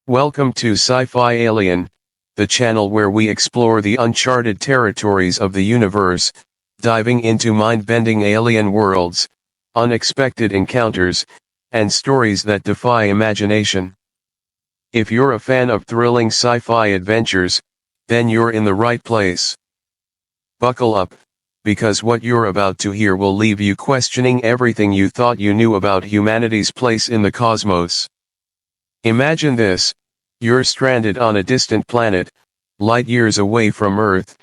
Welcome to Sci-Fi Alien, the channel where we explore the uncharted territories of the universe, diving into mind-bending alien worlds, unexpected encounters, and stories that defy imagination. If you're a fan of thrilling sci-fi adventures, then you're in the right place. Buckle up, because what you're about to hear will leave you questioning everything you thought you knew about humanity's place in the cosmos. Imagine this: you're stranded on a distant planet, light years away from Earth,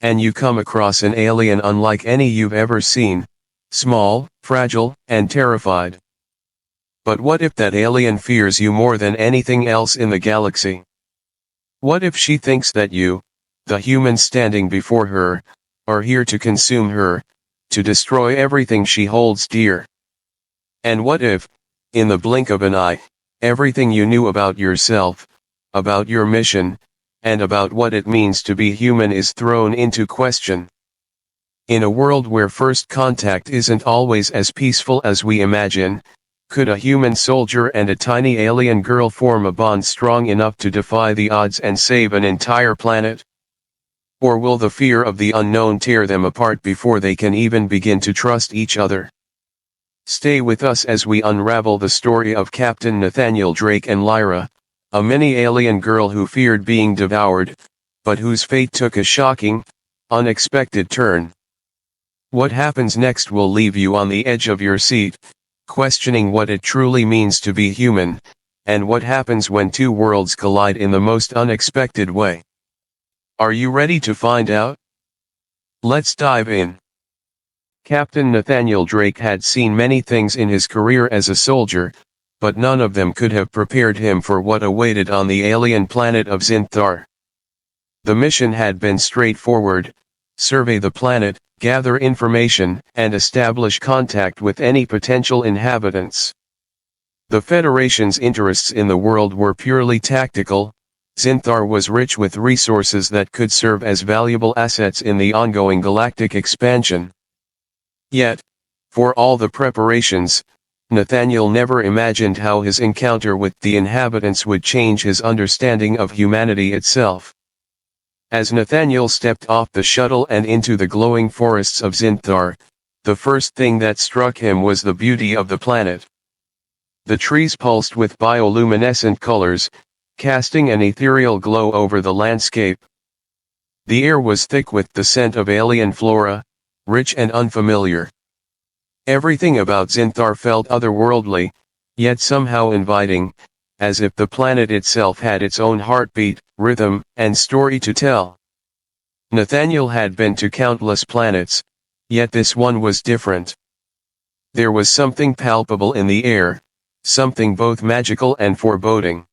and you come across an alien unlike any you've ever seen, small, fragile, and terrified. But what if that alien fears you more than anything else in the galaxy? What if she thinks that you, the human standing before her, are here to consume her, to destroy everything she holds dear? And what if, in the blink of an eye, everything you knew about yourself, about your mission, and about what it means to be human is thrown into question? In a world where first contact isn't always as peaceful as we imagine, could a human soldier and a tiny alien girl form a bond strong enough to defy the odds and save an entire planet? Or will the fear of the unknown tear them apart before they can even begin to trust each other? Stay with us as we unravel the story of Captain Nathaniel Drake and Lyra, a mini-alien girl who feared being devoured, but whose fate took a shocking, unexpected turn. What happens next will leave you on the edge of your seat, questioning what it truly means to be human, and what happens when two worlds collide in the most unexpected way. Are you ready to find out? Let's dive in. Captain Nathaniel Drake had seen many things in his career as a soldier, but none of them could have prepared him for what awaited on the alien planet of Zinthar. The mission had been straightforward: survey the planet, gather information, and establish contact with any potential inhabitants. The Federation's interests in the world were purely tactical. Zinthar was rich with resources that could serve as valuable assets in the ongoing galactic expansion. Yet, for all the preparations, Nathaniel never imagined how his encounter with the inhabitants would change his understanding of humanity itself. As Nathaniel stepped off the shuttle and into the glowing forests of Zinthar, the first thing that struck him was the beauty of the planet. The trees pulsed with bioluminescent colors, casting an ethereal glow over the landscape. The air was thick with the scent of alien flora, rich and unfamiliar. Everything about Zinthar felt otherworldly, yet somehow inviting, as if the planet itself had its own heartbeat, rhythm, and story to tell. Nathaniel had been to countless planets, yet this one was different. There was something palpable in the air, something both magical and foreboding.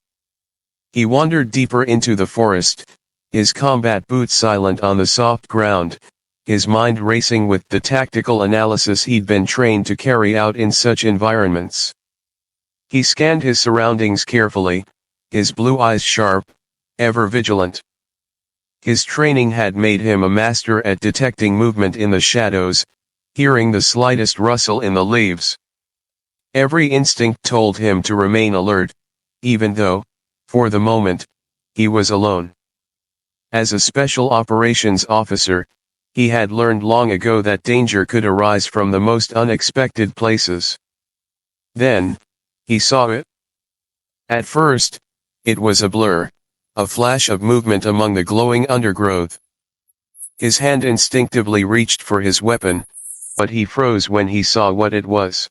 He wandered deeper into the forest, his combat boots silent on the soft ground, his mind racing with the tactical analysis he'd been trained to carry out in such environments. He scanned his surroundings carefully, his blue eyes sharp, ever vigilant. His training had made him a master at detecting movement in the shadows, hearing the slightest rustle in the leaves. Every instinct told him to remain alert, even though, for the moment, he was alone. As a special operations officer, he had learned long ago that danger could arise from the most unexpected places. Then, he saw it. At first, it was a blur, a flash of movement among the glowing undergrowth. His hand instinctively reached for his weapon, but he froze when he saw what it was.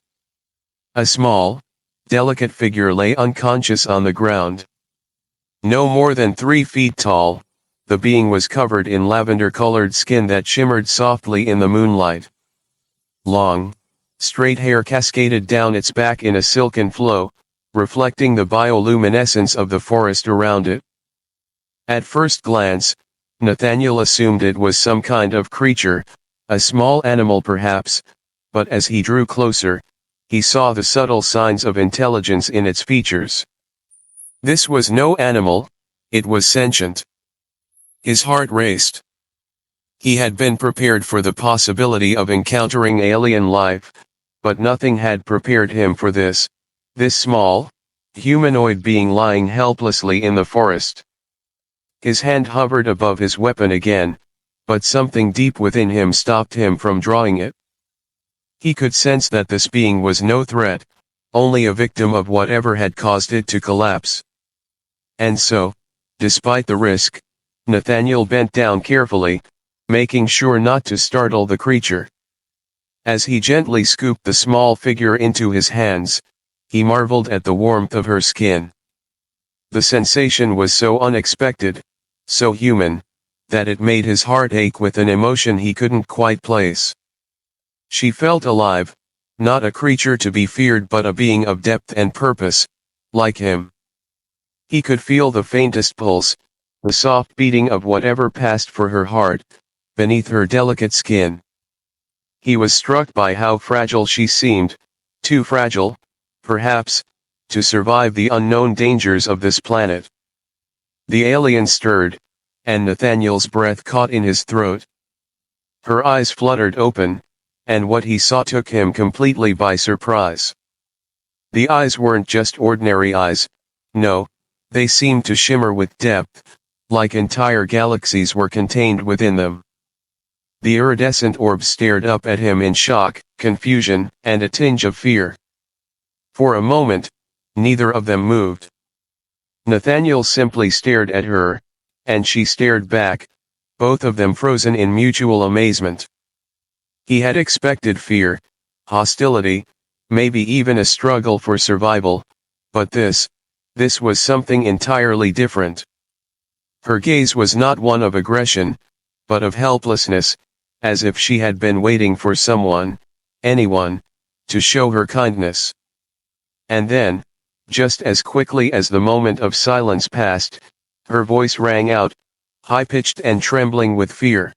A small, delicate figure lay unconscious on the ground. No more than 3 feet tall, the being was covered in lavender-colored skin that shimmered softly in the moonlight. Long, straight hair cascaded down its back in a silken flow, reflecting the bioluminescence of the forest around it. At first glance, Nathaniel assumed it was some kind of creature, a small animal perhaps, but as he drew closer, he saw the subtle signs of intelligence in its features. This was no animal, it was sentient. His heart raced. He had been prepared for the possibility of encountering alien life, but nothing had prepared him for this small, humanoid being lying helplessly in the forest. His hand hovered above his weapon again, but something deep within him stopped him from drawing it. He could sense that this being was no threat, only a victim of whatever had caused it to collapse. And so, despite the risk, Nathaniel bent down carefully, making sure not to startle the creature. As he gently scooped the small figure into his hands, he marveled at the warmth of her skin. The sensation was so unexpected, so human, that it made his heart ache with an emotion he couldn't quite place. She felt alive, not a creature to be feared but a being of depth and purpose, like him. He could feel the faintest pulse, the soft beating of whatever passed for her heart, beneath her delicate skin. He was struck by how fragile she seemed, too fragile, perhaps, to survive the unknown dangers of this planet. The alien stirred, and Nathaniel's breath caught in his throat. Her eyes fluttered open, and what he saw took him completely by surprise. The eyes weren't just ordinary eyes, no, they seemed to shimmer with depth, like entire galaxies were contained within them. The iridescent orbs stared up at him in shock, confusion, and a tinge of fear. For a moment, neither of them moved. Nathaniel simply stared at her, and she stared back, both of them frozen in mutual amazement. He had expected fear, hostility, maybe even a struggle for survival, but this was something entirely different. Her gaze was not one of aggression, but of helplessness, as if she had been waiting for someone, anyone, to show her kindness. And then, just as quickly as the moment of silence passed, her voice rang out, high-pitched and trembling with fear.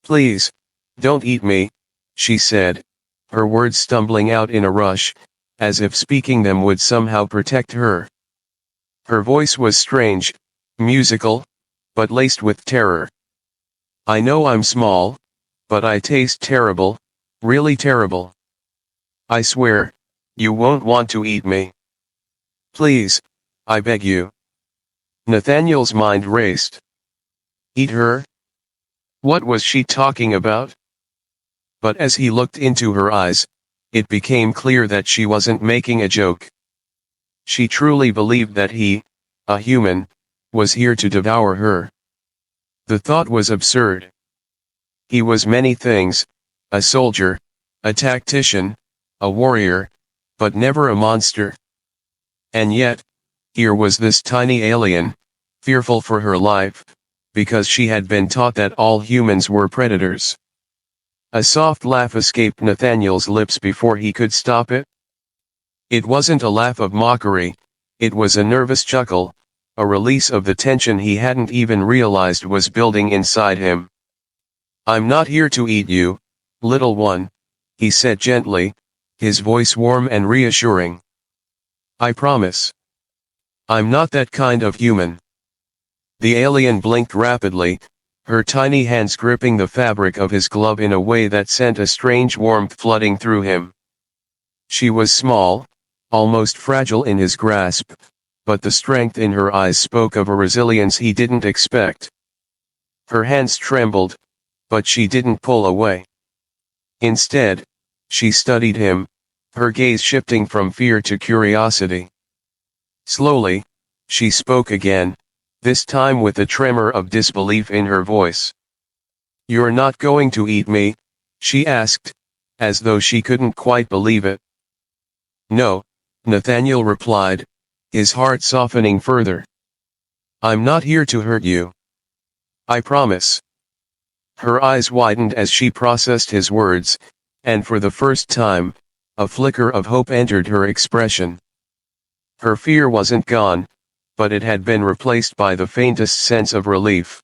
"Please, don't eat me," she said, her words stumbling out in a rush, as if speaking them would somehow protect her. Her voice was strange, musical, but laced with terror. "I know I'm small, but I taste terrible, really terrible. I swear, you won't want to eat me. Please, I beg you." Nathaniel's mind raced. Eat her? What was she talking about? But as he looked into her eyes, it became clear that she wasn't making a joke. She truly believed that he, a human, was here to devour her. The thought was absurd. He was many things, a soldier, a tactician, a warrior, but never a monster. And yet, here was this tiny alien, fearful for her life, because she had been taught that all humans were predators. A soft laugh escaped Nathaniel's lips before he could stop it. It wasn't a laugh of mockery, it was a nervous chuckle, a release of the tension he hadn't even realized was building inside him. "I'm not here to eat you, little one," he said gently, his voice warm and reassuring. "I promise. I'm not that kind of human." The alien blinked rapidly, her tiny hands gripping the fabric of his glove in a way that sent a strange warmth flooding through him. She was small, almost fragile in his grasp, but the strength in her eyes spoke of a resilience he didn't expect. Her hands trembled, but she didn't pull away. Instead, she studied him, her gaze shifting from fear to curiosity. Slowly, she spoke again, this time with a tremor of disbelief in her voice. "You're not going to eat me?" she asked, as though she couldn't quite believe it. "No," Nathaniel replied, his heart softening further. "I'm not here to hurt you. I promise." Her eyes widened as she processed his words, and for the first time, a flicker of hope entered her expression. Her fear wasn't gone, but it had been replaced by the faintest sense of relief.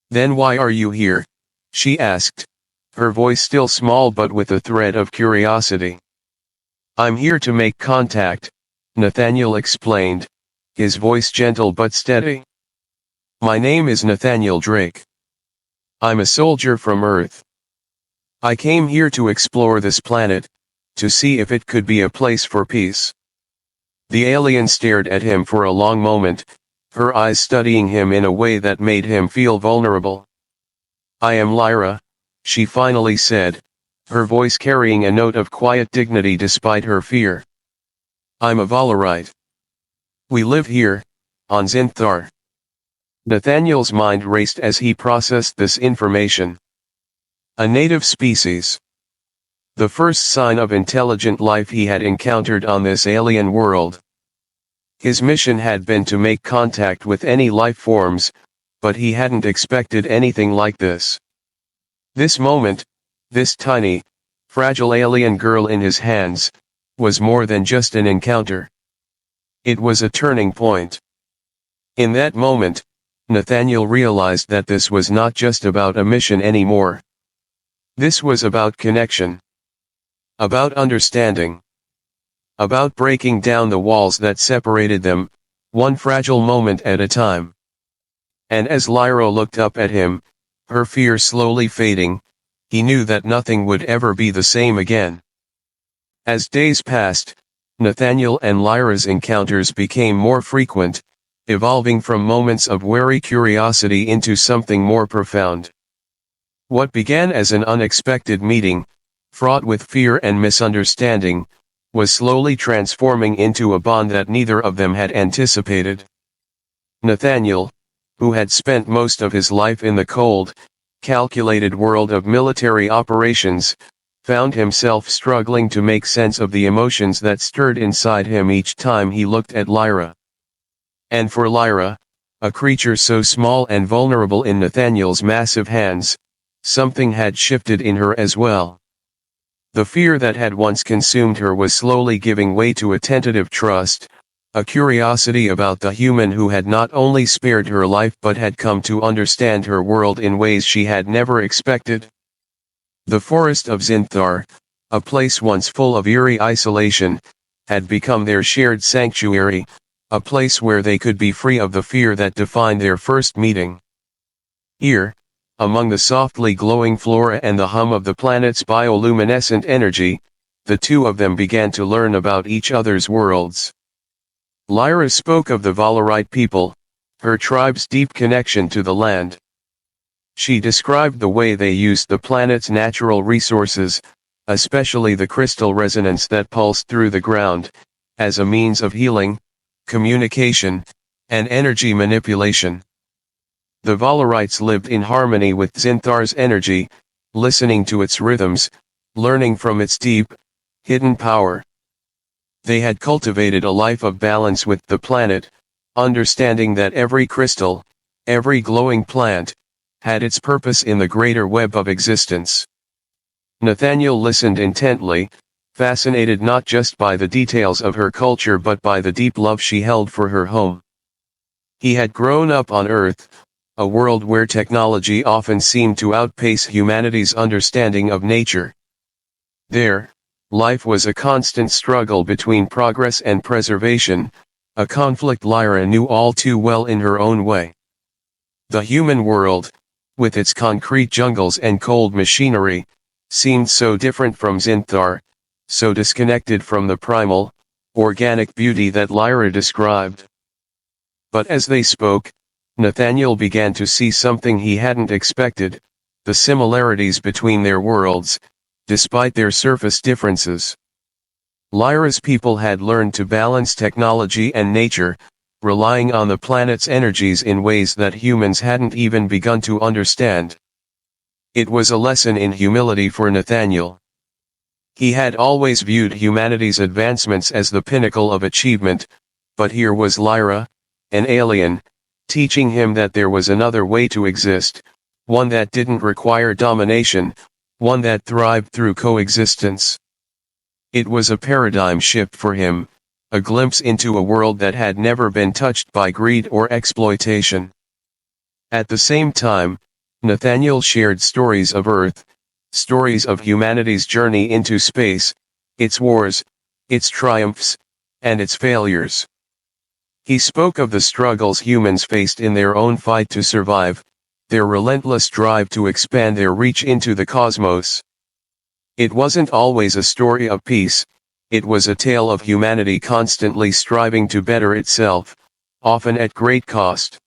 "Then why are you here?" she asked, her voice still small but with a thread of curiosity. "I'm here to make contact," Nathaniel explained, his voice gentle but steady. "My name is Nathaniel Drake. I'm a soldier from Earth. I came here to explore this planet, to see if it could be a place for peace. The alien stared at him for a long moment, her eyes studying him in a way that made him feel vulnerable. "I am Lyra," she finally said, her voice carrying a note of quiet dignity despite her fear. "I'm a Valarite. We live here, on Zinthar." Nathaniel's mind raced as he processed this information. A native species. The first sign of intelligent life he had encountered on this alien world. His mission had been to make contact with any life forms, but he hadn't expected anything like this. This moment, this tiny, fragile alien girl in his hands, was more than just an encounter. It was a turning point. In that moment, Nathaniel realized that this was not just about a mission anymore. This was about connection. About understanding. About breaking down the walls that separated them, one fragile moment at a time. And as Lyra looked up at him, her fear slowly fading, he knew that nothing would ever be the same again. As days passed, Nathaniel and Lyra's encounters became more frequent, evolving from moments of wary curiosity into something more profound. What began as an unexpected meeting, fraught with fear and misunderstanding, was slowly transforming into a bond that neither of them had anticipated. Nathaniel, who had spent most of his life in the cold, calculated world of military operations, found himself struggling to make sense of the emotions that stirred inside him each time he looked at Lyra. And for Lyra, a creature so small and vulnerable in Nathaniel's massive hands, something had shifted in her as well. The fear that had once consumed her was slowly giving way to a tentative trust, a curiosity about the human who had not only spared her life but had come to understand her world in ways she had never expected. The forest of Zinthar, a place once full of eerie isolation, had become their shared sanctuary, a place where they could be free of the fear that defined their first meeting. Here, among the softly glowing flora and the hum of the planet's bioluminescent energy, the two of them began to learn about each other's worlds. Lyra spoke of the Valarite people, her tribe's deep connection to the land. She described the way they used the planet's natural resources, especially the crystal resonance that pulsed through the ground, as a means of healing, communication, and energy manipulation. The Valarites lived in harmony with Zinthar's energy, listening to its rhythms, learning from its deep, hidden power. They had cultivated a life of balance with the planet, understanding that every crystal, every glowing plant, had its purpose in the greater web of existence. Nathaniel listened intently, fascinated not just by the details of her culture but by the deep love she held for her home. He had grown up on Earth, a world where technology often seemed to outpace humanity's understanding of nature. There, life was a constant struggle between progress and preservation, a conflict Lyra knew all too well in her own way. The human world, with its concrete jungles and cold machinery, seemed so different from Zinthar, so disconnected from the primal, organic beauty that Lyra described. But as they spoke, Nathaniel began to see something he hadn't expected, the similarities between their worlds, despite their surface differences. Lyra's people had learned to balance technology and nature, relying on the planet's energies in ways that humans hadn't even begun to understand. It was a lesson in humility for Nathaniel. He had always viewed humanity's advancements as the pinnacle of achievement, but here was Lyra, an alien, teaching him that there was another way to exist, one that didn't require domination, one that thrived through coexistence. It was a paradigm shift for him, a glimpse into a world that had never been touched by greed or exploitation. At the same time, Nathaniel shared stories of Earth, stories of humanity's journey into space, its wars, its triumphs, and its failures. He spoke of the struggles humans faced in their own fight to survive, their relentless drive to expand their reach into the cosmos. It wasn't always a story of peace, It was a tale of humanity constantly striving to better itself, often at great cost.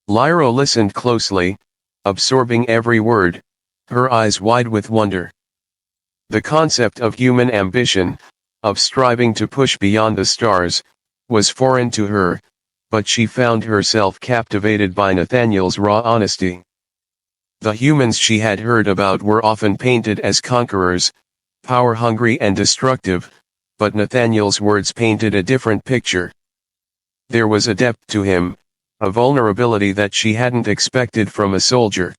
Lyra listened closely, absorbing every word, her eyes wide with wonder. The concept of human ambition, of striving to push beyond the stars, was foreign to her, but she found herself captivated by Nathaniel's raw honesty. The humans she had heard about were often painted as conquerors, power-hungry and destructive, but Nathaniel's words painted a different picture. There was a depth to him, a vulnerability that she hadn't expected from a soldier.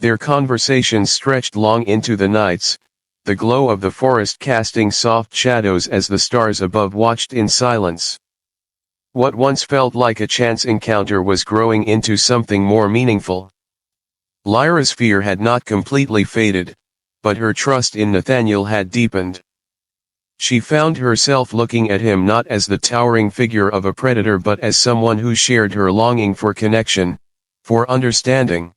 Their conversations stretched long into the nights, the glow of the forest casting soft shadows as the stars above watched in silence. What once felt like a chance encounter was growing into something more meaningful. Lyra's fear had not completely faded, but her trust in Nathaniel had deepened. She found herself looking at him not as the towering figure of a predator but as someone who shared her longing for connection, for understanding.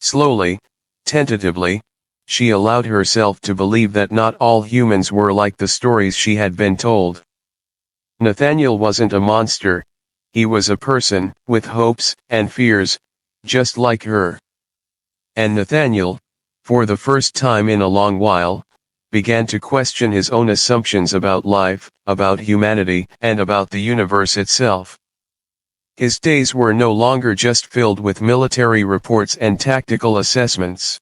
Slowly, tentatively, she allowed herself to believe that not all humans were like the stories she had been told. Nathaniel wasn't a monster, he was a person, with hopes and fears, just like her. And Nathaniel, for the first time in a long while, began to question his own assumptions about life, about humanity, and about the universe itself. His days were no longer just filled with military reports and tactical assessments.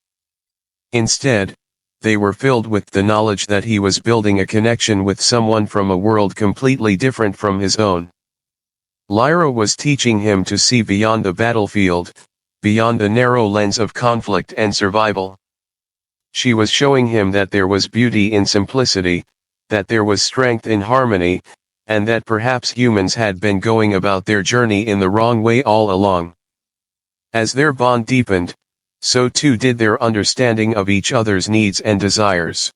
Instead, they were filled with the knowledge that he was building a connection with someone from a world completely different from his own. Lyra was teaching him to see beyond the battlefield, beyond the narrow lens of conflict and survival. She was showing him that there was beauty in simplicity, that there was strength in harmony, and that perhaps humans had been going about their journey in the wrong way all along. As their bond deepened, so too did their understanding of each other's needs and desires.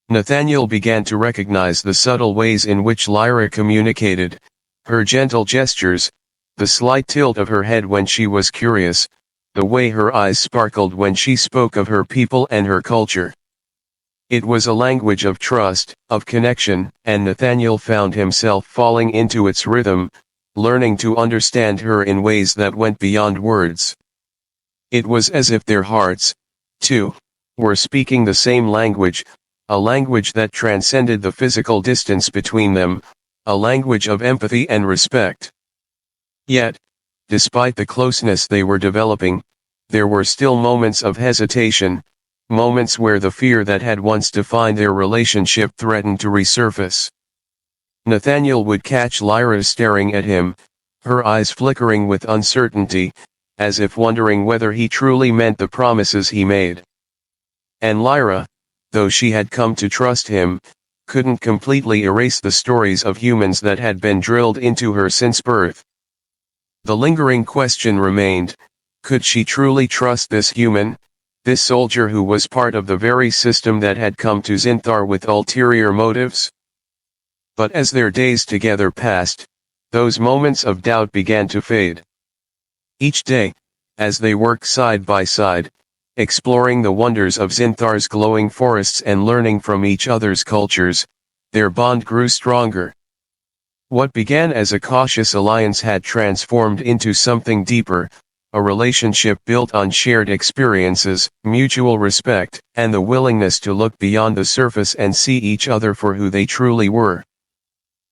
Nathaniel began to recognize the subtle ways in which Lyra communicated, her gentle gestures, the slight tilt of her head when she was curious, the way her eyes sparkled when she spoke of her people and her culture. It was a language of trust, of connection, and Nathaniel found himself falling into its rhythm, learning to understand her in ways that went beyond words. It was as if their hearts, too, were speaking the same language, a language that transcended the physical distance between them, a language of empathy and respect. Yet, despite the closeness they were developing, there were still moments of hesitation, moments where the fear that had once defined their relationship threatened to resurface. Nathaniel would catch Lyra staring at him, her eyes flickering with uncertainty, as if wondering whether he truly meant the promises he made. And Lyra, though she had come to trust him, couldn't completely erase the stories of humans that had been drilled into her since birth. The lingering question remained, could she truly trust this human, this soldier who was part of the very system that had come to Zinthar with ulterior motives? But as their days together passed, those moments of doubt began to fade. Each day, as they worked side by side, exploring the wonders of Zinthar's glowing forests and learning from each other's cultures, their bond grew stronger. What began as a cautious alliance had transformed into something deeper, a relationship built on shared experiences, mutual respect, and the willingness to look beyond the surface and see each other for who they truly were.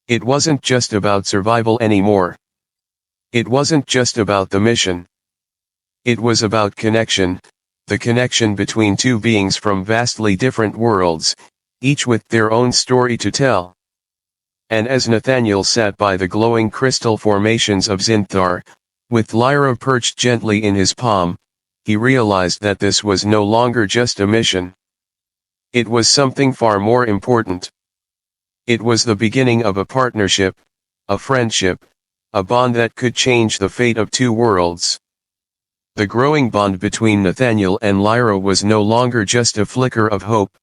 It wasn't just about survival anymore. It wasn't just about the mission. It was about connection, the connection between two beings from vastly different worlds, each with their own story to tell. And as Nathaniel sat by the glowing crystal formations of Zinthar, with Lyra perched gently in his palm, he realized that this was no longer just a mission. It was something far more important. It was the beginning of a partnership, a friendship, a bond that could change the fate of two worlds. The growing bond between Nathaniel and Lyra was no longer just a flicker of hope.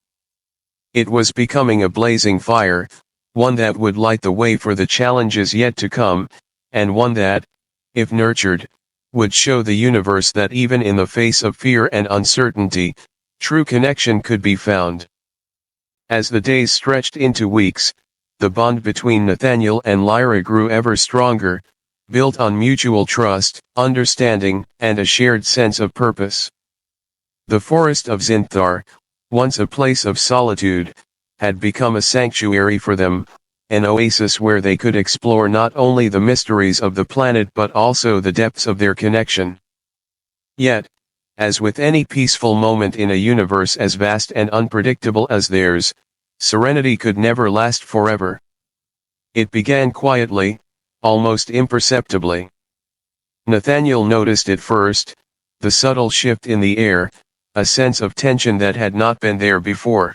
It was becoming a blazing fire, one that would light the way for the challenges yet to come, and one that, if nurtured, would show the universe that even in the face of fear and uncertainty, true connection could be found. As the days stretched into weeks, the bond between Nathaniel and Lyra grew ever stronger, built on mutual trust, understanding, and a shared sense of purpose. The forest of Zinthar, once a place of solitude, had become a sanctuary for them, an oasis where they could explore not only the mysteries of the planet but also the depths of their connection. Yet, as with any peaceful moment in a universe as vast and unpredictable as theirs, serenity could never last forever. It began quietly, almost imperceptibly. Nathaniel noticed it first, the subtle shift in the air, a sense of tension that had not been there before.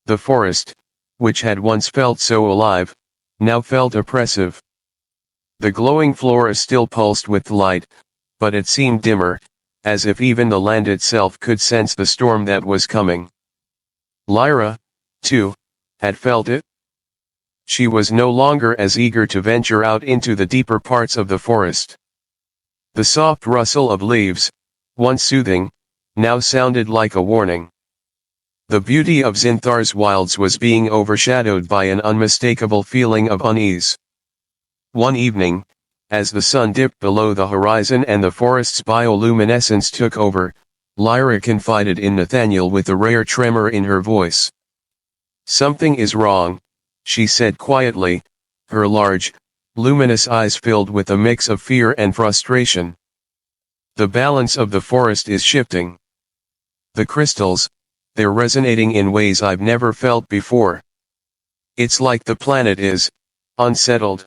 The forest, which had once felt so alive, now felt oppressive. The glowing flora still pulsed with light, but it seemed dimmer, as if even the land itself could sense the storm that was coming. Lyra, too, had felt it. She was no longer as eager to venture out into the deeper parts of the forest. The soft rustle of leaves, once soothing, now sounded like a warning. The beauty of Zinthar's wilds was being overshadowed by an unmistakable feeling of unease. One evening, as the sun dipped below the horizon and the forest's bioluminescence took over, Lyra confided in Nathaniel with a rare tremor in her voice. "Something is wrong," she said quietly, her large, luminous eyes filled with a mix of fear and frustration. "The balance of the forest is shifting. The crystals, they're resonating in ways I've never felt before. It's like the planet is unsettled."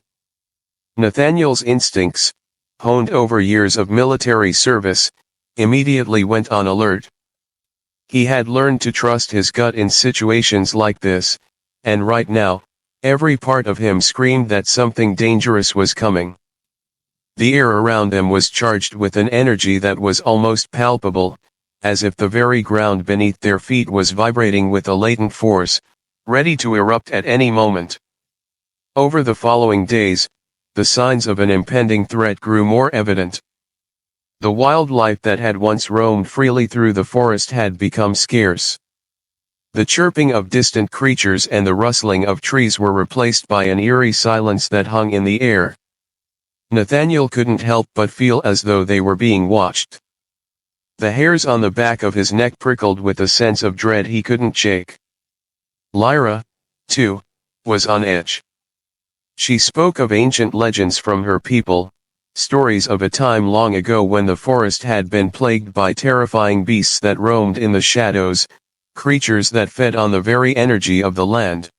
Nathaniel's instincts, honed over years of military service, immediately went on alert. He had learned to trust his gut in situations like this, and right now, every part of him screamed that something dangerous was coming. The air around them was charged with an energy that was almost palpable, as if the very ground beneath their feet was vibrating with a latent force, ready to erupt at any moment. Over the following days, the signs of an impending threat grew more evident. The wildlife that had once roamed freely through the forest had become scarce. The chirping of distant creatures and the rustling of trees were replaced by an eerie silence that hung in the air. Nathaniel couldn't help but feel as though they were being watched. The hairs on the back of his neck prickled with a sense of dread he couldn't shake. Lyra, too, was on edge. She spoke of ancient legends from her people, stories of a time long ago when the forest had been plagued by terrifying beasts that roamed in the shadows, creatures that fed on the very energy of the land.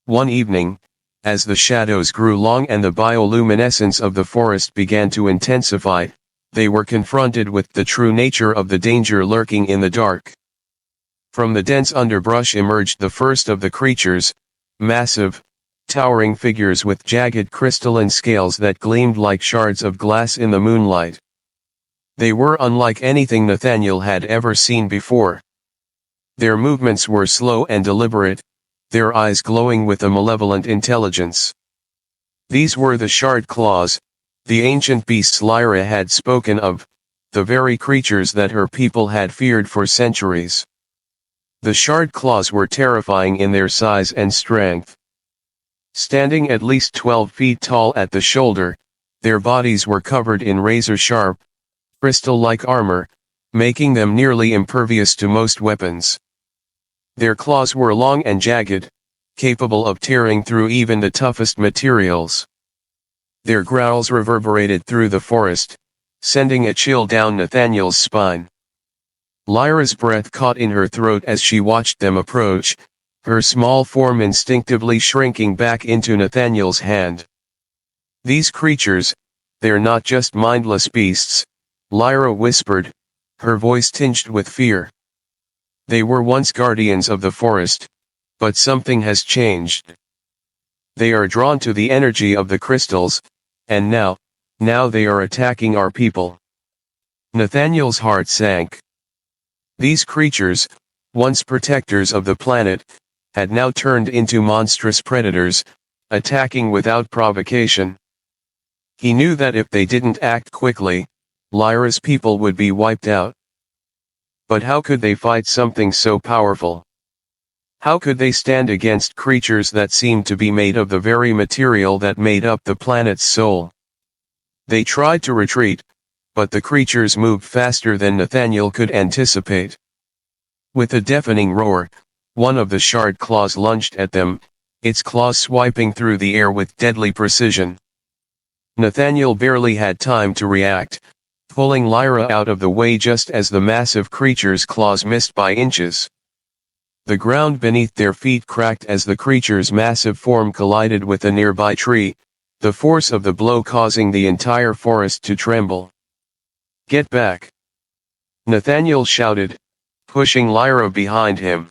One evening, as the shadows grew long and the bioluminescence of the forest began to intensify, they were confronted with the true nature of the danger lurking in the dark. From the dense underbrush emerged the first of the creatures, massive, towering figures with jagged crystalline scales that gleamed like shards of glass in the moonlight. They were unlike anything Nathaniel had ever seen before. Their movements were slow and deliberate, their eyes glowing with a malevolent intelligence. These were the shard claws, the ancient beasts Lyra had spoken of, the very creatures that her people had feared for centuries. The shard claws were terrifying in their size and strength. Standing at least 12 feet tall at the shoulder, their bodies were covered in razor-sharp, crystal-like armor, making them nearly impervious to most weapons. Their claws were long and jagged, capable of tearing through even the toughest materials. Their growls reverberated through the forest, sending a chill down Nathaniel's spine. Lyra's breath caught in her throat as she watched them approach, her small form instinctively shrinking back into Nathaniel's hand. "These creatures, they're not just mindless beasts," Lyra whispered, her voice tinged with fear. "They were once guardians of the forest, but something has changed. They are drawn to the energy of the crystals, and now they are attacking our people." Nathaniel's heart sank. These creatures, once protectors of the planet, had now turned into monstrous predators, attacking without provocation. He knew that if they didn't act quickly, Lyra's people would be wiped out. But how could they fight something so powerful? How could they stand against creatures that seemed to be made of the very material that made up the planet's soul? They tried to retreat, but the creatures moved faster than Nathaniel could anticipate. With a deafening roar, one of the shard claws lunged at them, its claws swiping through the air with deadly precision. Nathaniel barely had time to react, pulling Lyra out of the way just as the massive creature's claws missed by inches. The ground beneath their feet cracked as the creature's massive form collided with a nearby tree, the force of the blow causing the entire forest to tremble. "Get back!" Nathaniel shouted, pushing Lyra behind him.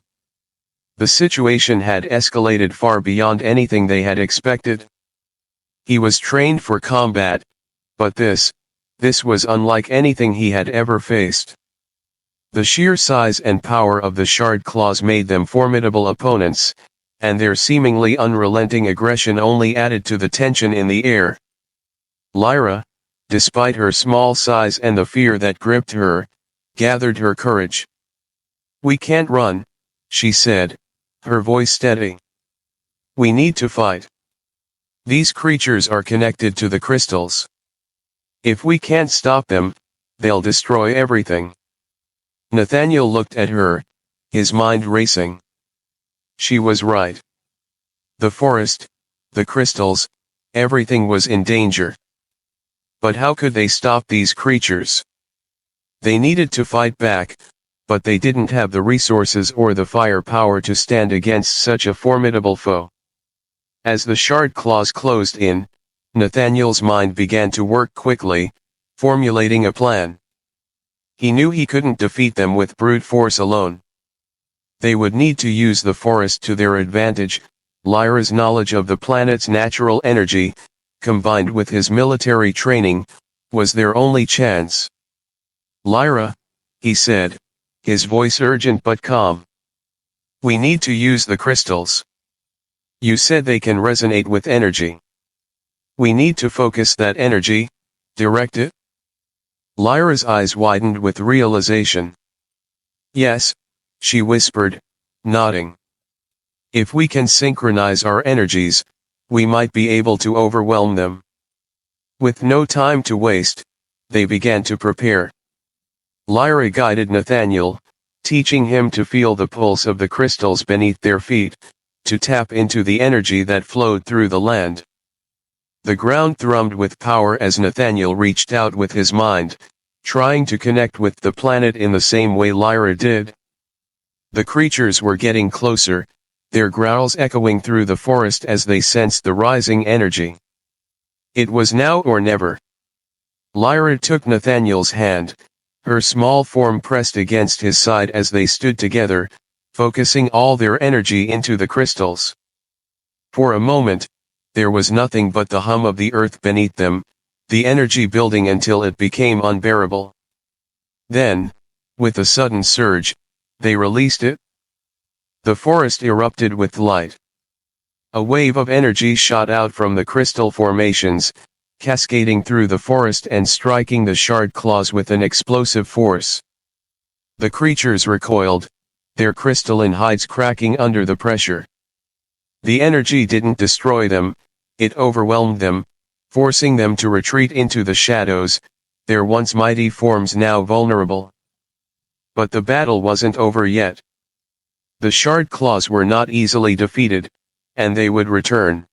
The situation had escalated far beyond anything they had expected. He was trained for combat, but this was unlike anything he had ever faced. The sheer size and power of the shard claws made them formidable opponents, and their seemingly unrelenting aggression only added to the tension in the air. Lyra, despite her small size and the fear that gripped her, gathered her courage. "We can't run," she said, her voice steady. "We need to fight. These creatures are connected to the crystals. If we can't stop them, they'll destroy everything." Nathaniel looked at her, his mind racing. She was right. The forest, the crystals, everything was in danger. But how could they stop these creatures? They needed to fight back, but they didn't have the resources or the firepower to stand against such a formidable foe. As the shard claws closed in, Nathaniel's mind began to work quickly, formulating a plan. He knew he couldn't defeat them with brute force alone. They would need to use the forest to their advantage. Lyra's knowledge of the planet's natural energy, combined with his military training, was their only chance. "Lyra," he said, his voice urgent but calm. "We need to use the crystals. You said they can resonate with energy. We need to focus that energy, direct it." Lyra's eyes widened with realization. "Yes," she whispered, nodding. "If we can synchronize our energies, we might be able to overwhelm them." With no time to waste, they began to prepare. Lyra guided Nathaniel, teaching him to feel the pulse of the crystals beneath their feet, to tap into the energy that flowed through the land. The ground thrummed with power as Nathaniel reached out with his mind, trying to connect with the planet in the same way Lyra did. The creatures were getting closer, their growls echoing through the forest as they sensed the rising energy. It was now or never. Lyra took Nathaniel's hand, her small form pressed against his side as they stood together, focusing all their energy into the crystals. For a moment, there was nothing but the hum of the earth beneath them, the energy building until it became unbearable. Then, with a sudden surge, they released it. The forest erupted with light. A wave of energy shot out from the crystal formations, cascading through the forest and striking the shard claws with an explosive force. The creatures recoiled, their crystalline hides cracking under the pressure. The energy didn't destroy them, it overwhelmed them, forcing them to retreat into the shadows, their once mighty forms now vulnerable. But the battle wasn't over yet. The shard claws were not easily defeated, and they would return.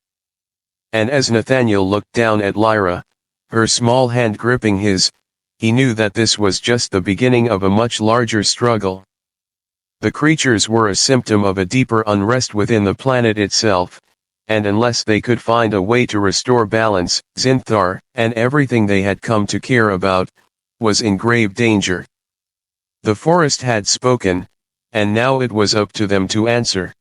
And as Nathaniel looked down at Lyra, her small hand gripping his, he knew that this was just the beginning of a much larger struggle. The creatures were a symptom of a deeper unrest within the planet itself, and unless they could find a way to restore balance, Zinthar, and everything they had come to care about, was in grave danger. The forest had spoken, and now it was up to them to answer.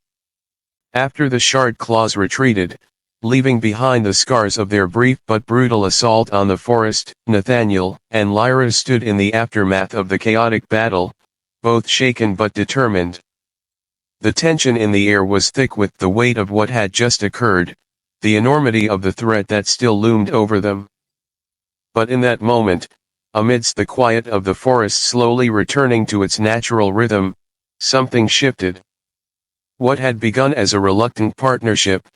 After the shard claws retreated, leaving behind the scars of their brief but brutal assault on the forest, Nathaniel and Lyra stood in the aftermath of the chaotic battle, both shaken but determined. The tension in the air was thick with the weight of what had just occurred, the enormity of the threat that still loomed over them. But in that moment, amidst the quiet of the forest slowly returning to its natural rhythm, something shifted. What had begun as a reluctant partnership,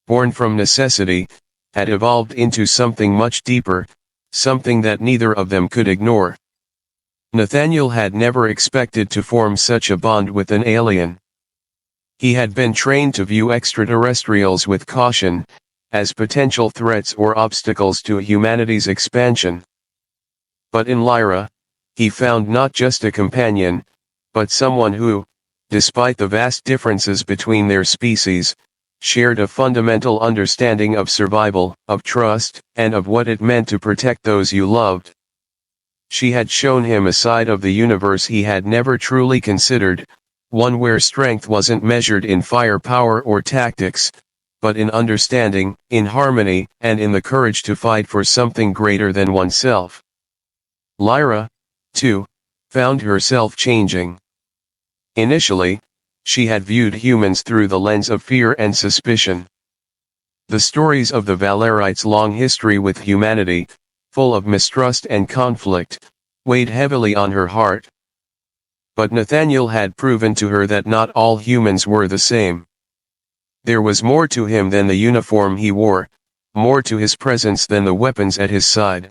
born from necessity, had evolved into something much deeper, something that neither of them could ignore. Nathaniel had never expected to form such a bond with an alien. He had been trained to view extraterrestrials with caution, as potential threats or obstacles to humanity's expansion. But in Lyra, he found not just a companion, but someone who, despite the vast differences between their species, shared a fundamental understanding of survival, of trust, and of what it meant to protect those you loved. She had shown him a side of the universe he had never truly considered, one where strength wasn't measured in firepower or tactics, but in understanding, in harmony, and in the courage to fight for something greater than oneself. Lyra, too, found herself changing. Initially, she had viewed humans through the lens of fear and suspicion. The stories of the Valerites' long history with humanity, full of mistrust and conflict, weighed heavily on her heart. But Nathaniel had proven to her that not all humans were the same. There was more to him than the uniform he wore, more to his presence than the weapons at his side.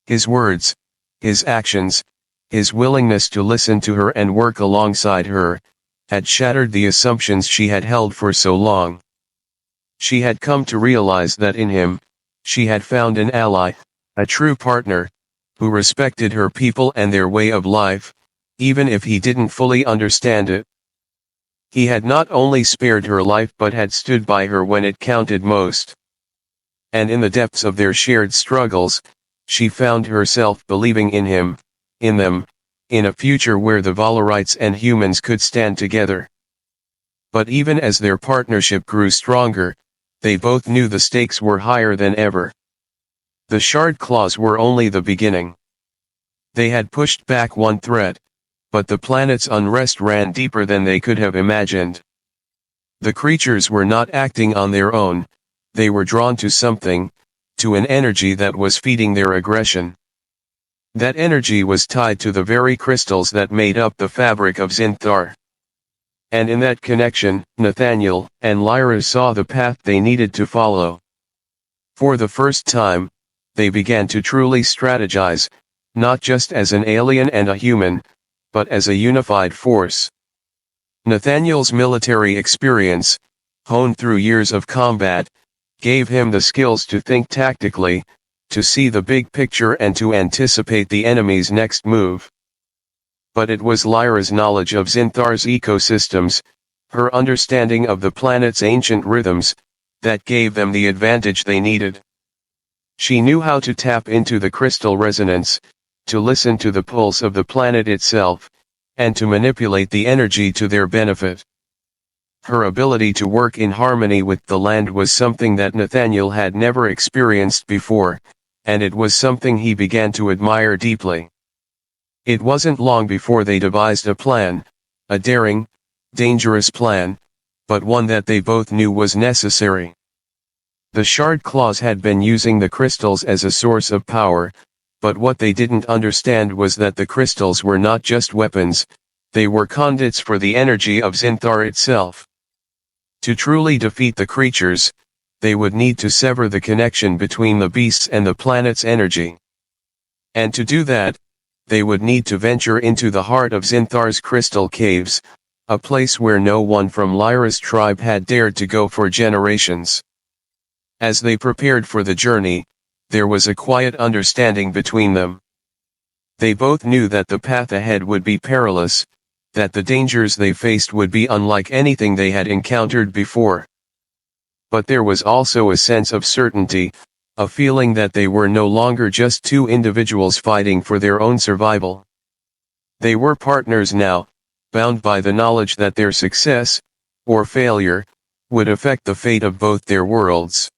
His words, his actions, his willingness to listen to her and work alongside her, had shattered the assumptions she had held for so long. She had come to realize that in him, she had found an ally, a true partner, who respected her people and their way of life, even if he didn't fully understand it. He had not only spared her life but had stood by her when it counted most. And in the depths of their shared struggles, she found herself believing in him, in them, in a future where the Valerites and humans could stand together. But even as their partnership grew stronger, they both knew the stakes were higher than ever. The Shard Claws were only the beginning. They had pushed back one threat, but the planet's unrest ran deeper than they could have imagined. The creatures were not acting on their own, they were drawn to something, to an energy that was feeding their aggression. That energy was tied to the very crystals that made up the fabric of Zinthar. And in that connection, Nathaniel and Lyra saw the path they needed to follow. For the first time, they began to truly strategize, not just as an alien and a human, but as a unified force. Nathaniel's military experience, honed through years of combat, gave him the skills to think tactically, to see the big picture and to anticipate the enemy's next move. But it was Lyra's knowledge of Zinthar's ecosystems, her understanding of the planet's ancient rhythms, that gave them the advantage they needed. She knew how to tap into the crystal resonance, to listen to the pulse of the planet itself, and to manipulate the energy to their benefit. Her ability to work in harmony with the land was something that Nathaniel had never experienced before, and it was something he began to admire deeply. It wasn't long before they devised a plan, a daring, dangerous plan, but one that they both knew was necessary. The Shard Claws had been using the crystals as a source of power, but what they didn't understand was that the crystals were not just weapons, they were conduits for the energy of Zinthar itself. To truly defeat the creatures, they would need to sever the connection between the beasts and the planet's energy. And to do that, they would need to venture into the heart of Zinthar's crystal caves, a place where no one from Lyra's tribe had dared to go for generations. As they prepared for the journey, there was a quiet understanding between them. They both knew that the path ahead would be perilous, that the dangers they faced would be unlike anything they had encountered before. But there was also a sense of certainty, a feeling that they were no longer just two individuals fighting for their own survival. They were partners now, bound by the knowledge that their success, or failure, would affect the fate of both their worlds.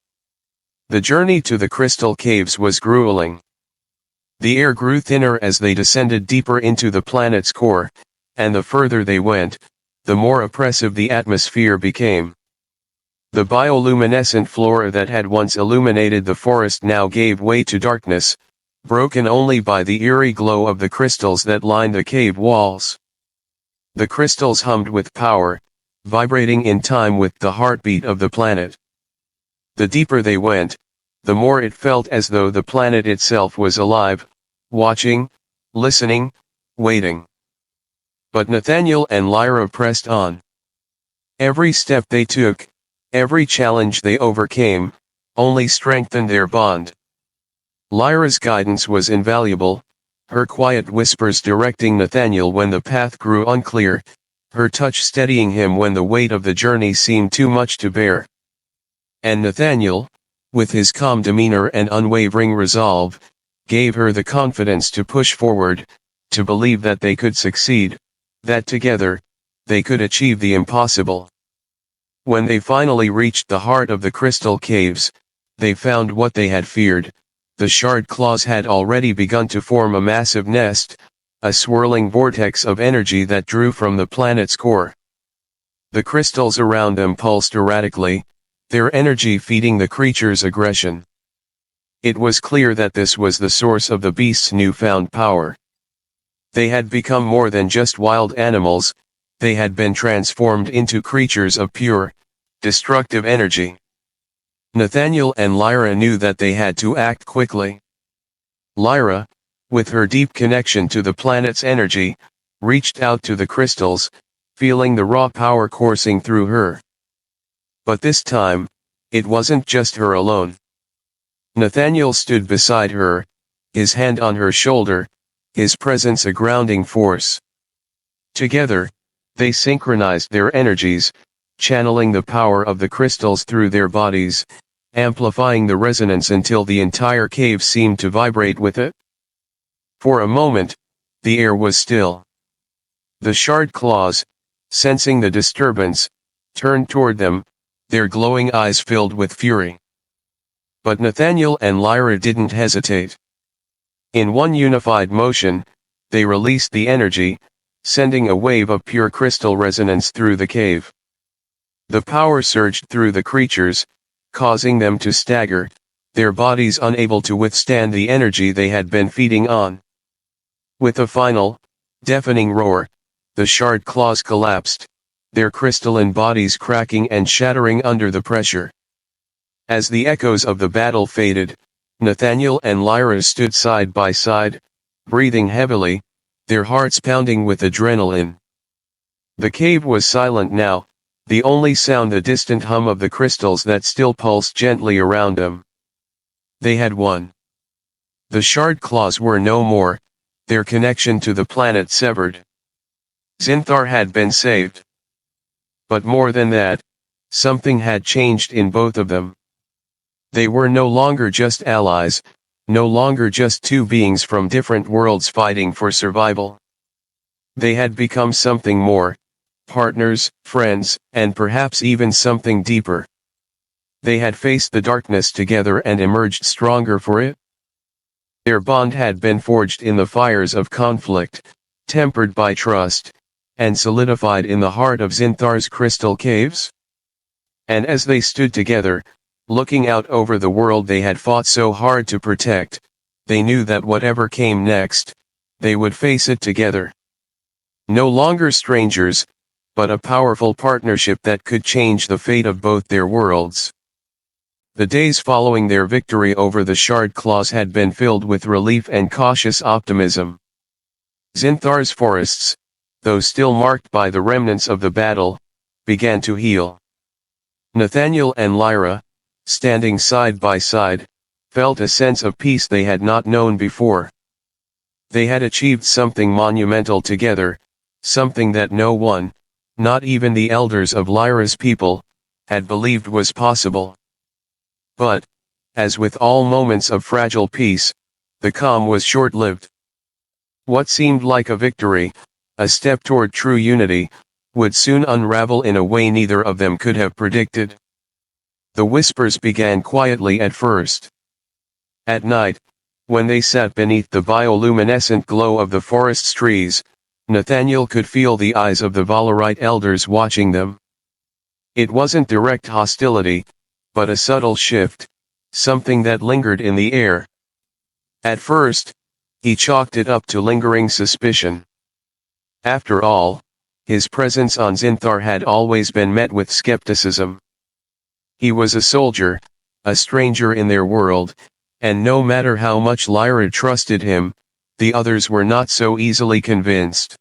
The journey to the crystal caves was grueling. The air grew thinner as they descended deeper into the planet's core, and the further they went, the more oppressive the atmosphere became. The bioluminescent flora that had once illuminated the forest now gave way to darkness, broken only by the eerie glow of the crystals that lined the cave walls. The crystals hummed with power, vibrating in time with the heartbeat of the planet. The deeper they went, the more it felt as though the planet itself was alive, watching, listening, waiting. But Nathaniel and Lyra pressed on. Every step they took, every challenge they overcame, only strengthened their bond. Lyra's guidance was invaluable, her quiet whispers directing Nathaniel when the path grew unclear, her touch steadying him when the weight of the journey seemed too much to bear. And Nathaniel, with his calm demeanor and unwavering resolve, gave her the confidence to push forward, to believe that they could succeed, that together, they could achieve the impossible. When they finally reached the heart of the crystal caves, they found what they had feared. The shard claws had already begun to form a massive nest, a swirling vortex of energy that drew from the planet's core. The crystals around them pulsed erratically, their energy feeding the creature's aggression. It was clear that this was the source of the beast's newfound power. They had become more than just wild animals, they had been transformed into creatures of pure, destructive energy. Nathaniel and Lyra knew that they had to act quickly. Lyra, with her deep connection to the planet's energy, reached out to the crystals, feeling the raw power coursing through her. But this time, it wasn't just her alone. Nathaniel stood beside her, his hand on her shoulder, his presence a grounding force. Together, they synchronized their energies, channeling the power of the crystals through their bodies, amplifying the resonance until the entire cave seemed to vibrate with it. For a moment, the air was still. The shard claws, sensing the disturbance, turned toward them, their glowing eyes filled with fury. But Nathaniel and Lyra didn't hesitate. In one unified motion, they released the energy, sending a wave of pure crystal resonance through the cave. The power surged through the creatures, causing them to stagger, their bodies unable to withstand the energy they had been feeding on. With a final, deafening roar, the shard claws collapsed, their crystalline bodies cracking and shattering under the pressure. As the echoes of the battle faded, Nathaniel and Lyra stood side by side, breathing heavily, their hearts pounding with adrenaline. The cave was silent now, the only sound the distant hum of the crystals that still pulsed gently around them. They had won. The shard claws were no more, their connection to the planet severed. Zinthar had been saved. But more than that, something had changed in both of them. They were no longer just allies, no longer just two beings from different worlds fighting for survival. They had become something more, partners, friends, and perhaps even something deeper. They had faced the darkness together and emerged stronger for it. Their bond had been forged in the fires of conflict, tempered by trust, and solidified in the heart of Zinthar's crystal caves. And as they stood together, looking out over the world they had fought so hard to protect, they knew that whatever came next, they would face it together. No longer strangers, but a powerful partnership that could change the fate of both their worlds. The days following their victory over the shard claws had been filled with relief and cautious optimism. Zinthar's forests, though still marked by the remnants of the battle, began to heal. Nathaniel and Lyra, standing side by side, felt a sense of peace they had not known before. They had achieved something monumental together, something that no one, not even the elders of Lyra's people, had believed was possible. But, as with all moments of fragile peace, the calm was short-lived. What seemed like a victory, a step toward true unity, would soon unravel in a way neither of them could have predicted. The whispers began quietly at first. At night, when they sat beneath the bioluminescent glow of the forest's trees, Nathaniel could feel the eyes of the Valarite elders watching them. It wasn't direct hostility, but a subtle shift, something that lingered in the air. At first, he chalked it up to lingering suspicion. After all, his presence on Zinthar had always been met with skepticism. He was a soldier, a stranger in their world, and no matter how much Lyra trusted him, the others were not so easily convinced.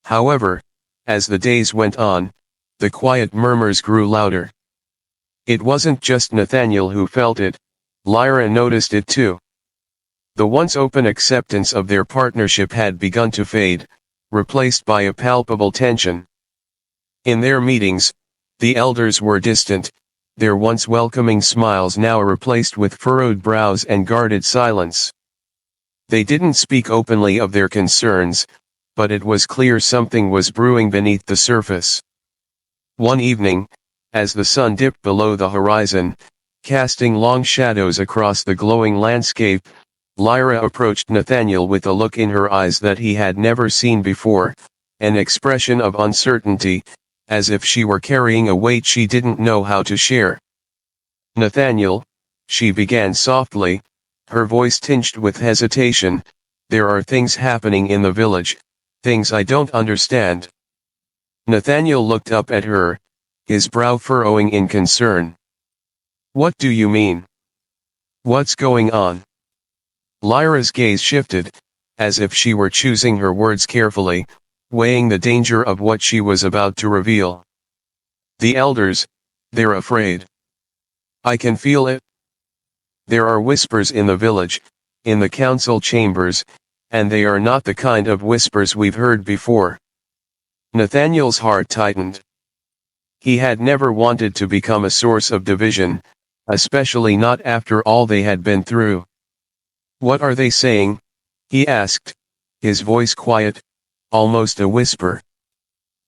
However, as the days went on, the quiet murmurs grew louder. It wasn't just Nathaniel who felt it, Lyra noticed it too. The once open acceptance of their partnership had begun to fade, replaced by a palpable tension. In their meetings, the elders were distant, their once welcoming smiles now replaced with furrowed brows and guarded silence. They didn't speak openly of their concerns, but it was clear something was brewing beneath the surface. One evening, as the sun dipped below the horizon, casting long shadows across the glowing landscape, Lyra approached Nathaniel with a look in her eyes that he had never seen before, an expression of uncertainty, as if she were carrying a weight she didn't know how to share. "Nathaniel," she began softly, her voice tinged with hesitation, "there are things happening in the village, things I don't understand." Nathaniel looked up at her, his brow furrowing in concern. "What do you mean? What's going on?" Lyra's gaze shifted, as if she were choosing her words carefully, weighing the danger of what she was about to reveal. "The elders, they're afraid. I can feel it. There are whispers in the village, in the council chambers, and they are not the kind of whispers we've heard before." Nathaniel's heart tightened. He had never wanted to become a source of division, especially not after all they had been through. "What are they saying?" he asked, his voice quiet, almost a whisper.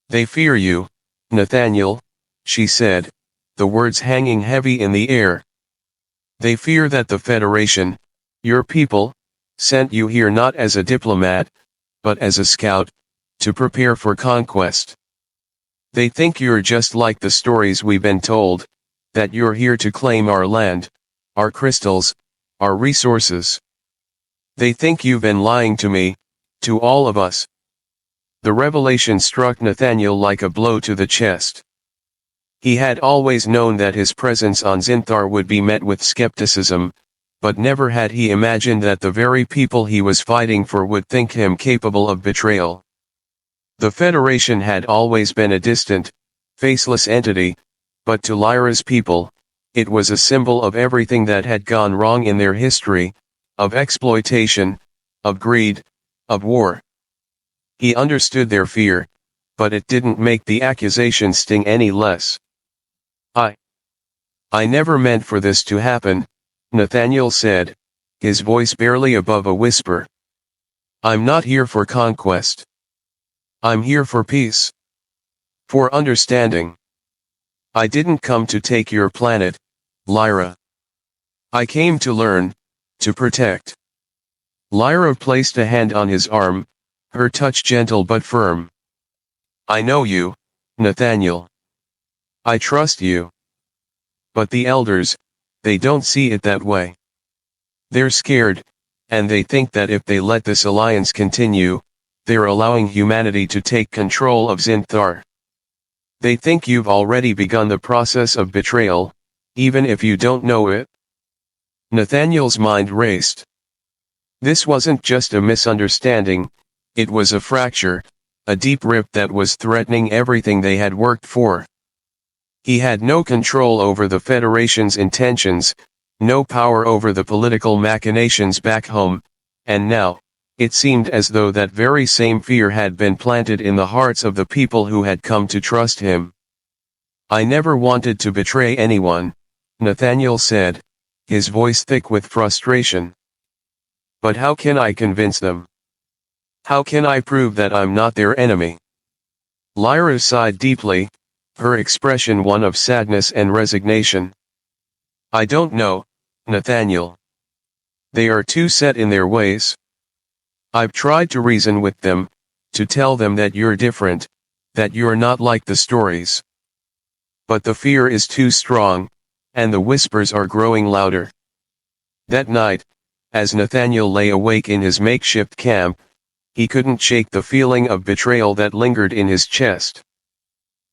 "They fear you, Nathaniel," she said, the words hanging heavy in the air. "They fear that the Federation, your people, sent you here not as a diplomat, but as a scout, to prepare for conquest. They think you're just like the stories we've been told, that you're here to claim our land, our crystals, our resources. They think you've been lying to me, to all of us." The revelation struck Nathaniel like a blow to the chest. He had always known that his presence on Zinthar would be met with skepticism, but never had he imagined that the very people he was fighting for would think him capable of betrayal. The Federation had always been a distant, faceless entity, but to Lyra's people, it was a symbol of everything that had gone wrong in their history, of exploitation, of greed, of war. He understood their fear, but it didn't make the accusation sting any less. I never meant for this to happen," Nathaniel said, his voice barely above a whisper. "I'm not here for conquest. I'm here for peace. For understanding. I didn't come to take your planet, Lyra. I came to learn, to protect." Lyra placed a hand on his arm, her touch gentle but firm. "I know you, Nathaniel. I trust you. But the elders, they don't see it that way. They're scared, and they think that if they let this alliance continue, they're allowing humanity to take control of Zinthar. They think you've already begun the process of betrayal, even if you don't know it." Nathaniel's mind raced. This wasn't just a misunderstanding, it was a fracture, a deep rift that was threatening everything they had worked for. He had no control over the Federation's intentions, no power over the political machinations back home, and now, it seemed as though that very same fear had been planted in the hearts of the people who had come to trust him. "I never wanted to betray anyone," Nathaniel said, his voice thick with frustration. "But how can I convince them? How can I prove that I'm not their enemy?" Lyra sighed deeply, her expression one of sadness and resignation. "I don't know, Nathaniel. They are too set in their ways. I've tried to reason with them, to tell them that you're different, that you're not like the stories. But the fear is too strong, and the whispers are growing louder." That night, as Nathaniel lay awake in his makeshift camp, he couldn't shake the feeling of betrayal that lingered in his chest.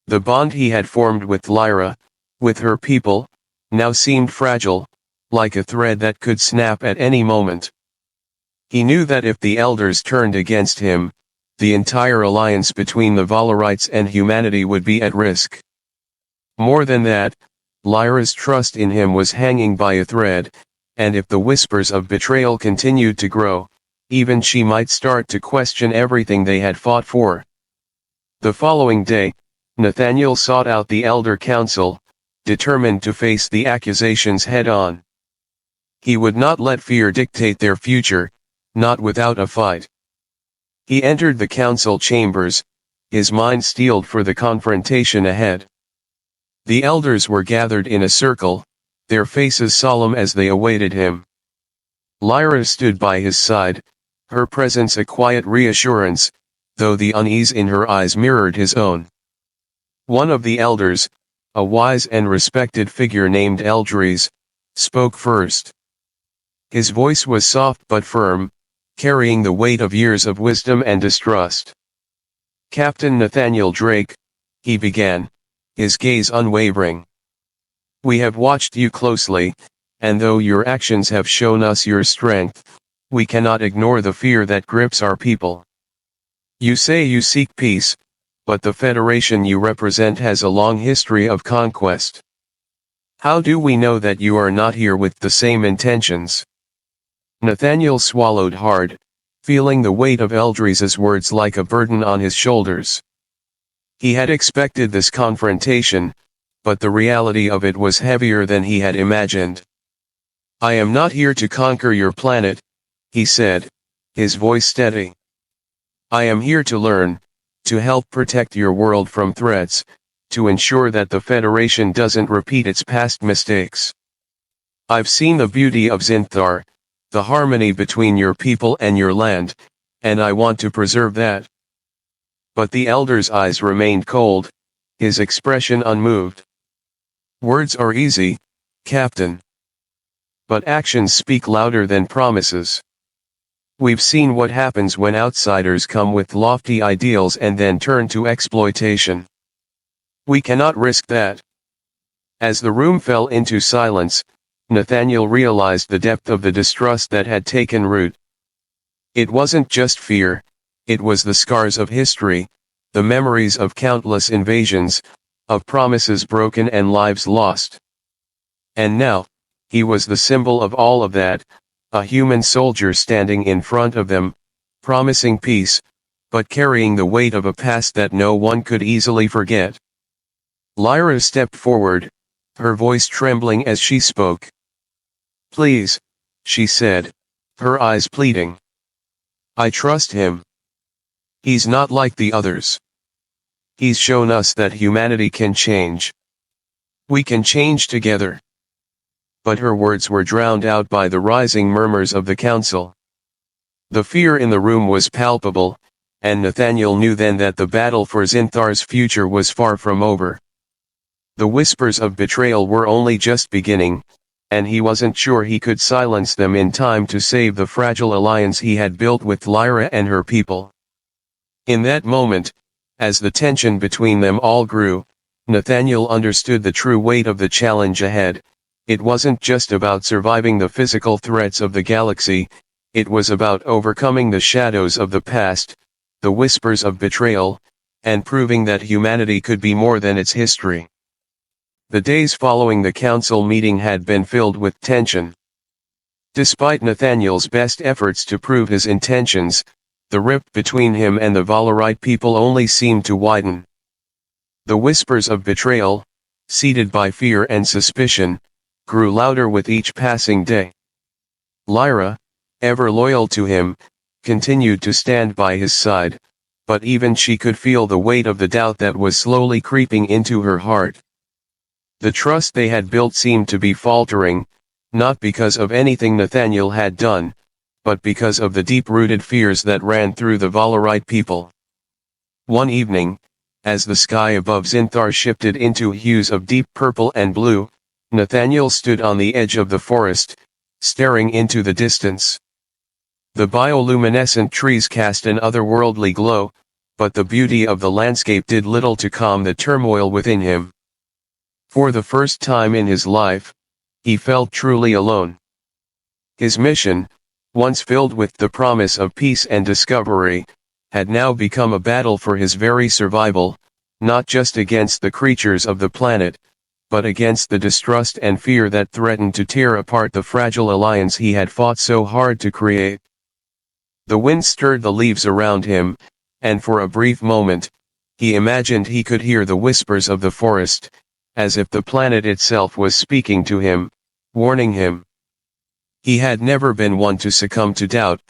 The bond he had formed with Lyra, with her people, now seemed fragile, like a thread that could snap at any moment. He knew that if the elders turned against him, the entire alliance between the Valorites and humanity would be at risk. More than that, Lyra's trust in him was hanging by a thread, and if the whispers of betrayal continued to grow, even she might start to question everything they had fought for. The following day, Nathaniel sought out the Elder Council, determined to face the accusations head-on. He would not let fear dictate their future, not without a fight. He entered the council chambers, his mind steeled for the confrontation ahead. The elders were gathered in a circle, their faces solemn as they awaited him. Lyra stood by his side, her presence a quiet reassurance, though the unease in her eyes mirrored his own. One of the elders, a wise and respected figure named Eldres, spoke first. His voice was soft but firm, carrying the weight of years of wisdom and distrust. "Captain Nathaniel Drake," he began, his gaze unwavering. "We have watched you closely, and though your actions have shown us your strength, we cannot ignore the fear that grips our people. You say you seek peace, but the Federation you represent has a long history of conquest. How do we know that you are not here with the same intentions?" Nathaniel swallowed hard, feeling the weight of Eldres's words like a burden on his shoulders. He had expected this confrontation, but the reality of it was heavier than he had imagined. "I am not here to conquer your planet," he said, his voice steady. "I am here to learn, to help protect your world from threats, to ensure that the Federation doesn't repeat its past mistakes. I've seen the beauty of Zinthar, the harmony between your people and your land, and I want to preserve that." But the elder's eyes remained cold, his expression unmoved. "Words are easy, Captain. But actions speak louder than promises. We've seen what happens when outsiders come with lofty ideals and then turn to exploitation. We cannot risk that." As the room fell into silence, Nathaniel realized the depth of the distrust that had taken root. It wasn't just fear, it was the scars of history, the memories of countless invasions, of promises broken and lives lost. And now, he was the symbol of all of that, a human soldier standing in front of them, promising peace, but carrying the weight of a past that no one could easily forget. Lyra stepped forward, her voice trembling as she spoke. "Please," she said, her eyes pleading. "I trust him. He's not like the others. He's shown us that humanity can change. We can change together." But her words were drowned out by the rising murmurs of the council. The fear in the room was palpable, and Nathaniel knew then that the battle for Zinthar's future was far from over. The whispers of betrayal were only just beginning, and he wasn't sure he could silence them in time to save the fragile alliance he had built with Lyra and her people. In that moment, as the tension between them all grew, Nathaniel understood the true weight of the challenge ahead. It wasn't just about surviving the physical threats of the galaxy, it was about overcoming the shadows of the past, the whispers of betrayal, and proving that humanity could be more than its history. The days following the council meeting had been filled with tension. Despite Nathaniel's best efforts to prove his intentions, the rift between him and the Valorite people only seemed to widen. The whispers of betrayal, seeded by fear and suspicion, grew louder with each passing day. Lyra, ever loyal to him, continued to stand by his side, but even she could feel the weight of the doubt that was slowly creeping into her heart. The trust they had built seemed to be faltering, not because of anything Nathaniel had done, but because of the deep-rooted fears that ran through the Valorite people. One evening, as the sky above Zinthar shifted into hues of deep purple and blue, Nathaniel stood on the edge of the forest, staring into the distance. The bioluminescent trees cast an otherworldly glow, but the beauty of the landscape did little to calm the turmoil within him. For the first time in his life, he felt truly alone. His mission, once filled with the promise of peace and discovery, had now become a battle for his very survival, not just against the creatures of the planet, but against the distrust and fear that threatened to tear apart the fragile alliance he had fought so hard to create. The wind stirred the leaves around him, and for a brief moment, he imagined he could hear the whispers of the forest, as if the planet itself was speaking to him, warning him. He had never been one to succumb to doubt,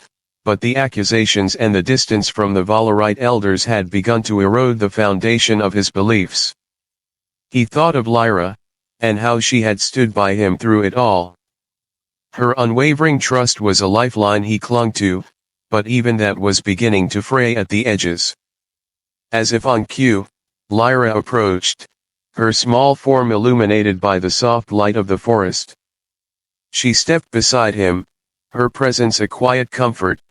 but the accusations and the distance from the Valarite elders had begun to erode the foundation of his beliefs. He thought of Lyra, and how she had stood by him through it all. Her unwavering trust was a lifeline he clung to, but even that was beginning to fray at the edges. As if on cue, Lyra approached, her small form illuminated by the soft light of the forest. She stepped beside him, her presence a quiet comfort,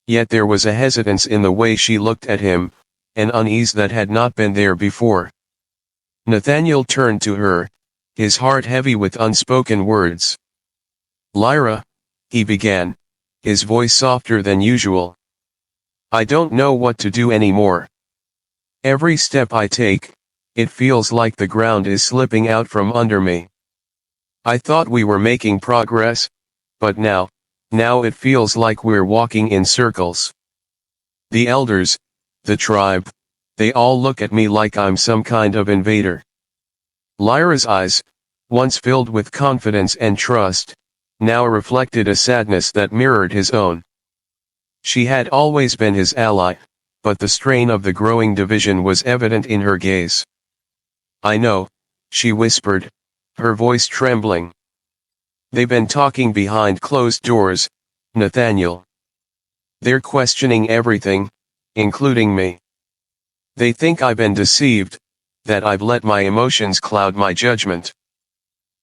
yet there was a hesitance in the way she looked at him, an unease that had not been there before. Nathaniel turned to her, his heart heavy with unspoken words. "Lyra," he began, his voice softer than usual. "I don't know what to do anymore. Every step I take, it feels like the ground is slipping out from under me. I thought we were making progress, but now it feels like we're walking in circles. The elders, the tribe, they all look at me like I'm some kind of invader." Lyra's eyes, once filled with confidence and trust, now reflected a sadness that mirrored his own. She had always been his ally, but the strain of the growing division was evident in her gaze. "I know," she whispered, her voice trembling. "They've been talking behind closed doors, Nathaniel. They're questioning everything, including me. They think I've been deceived, that I've let my emotions cloud my judgment."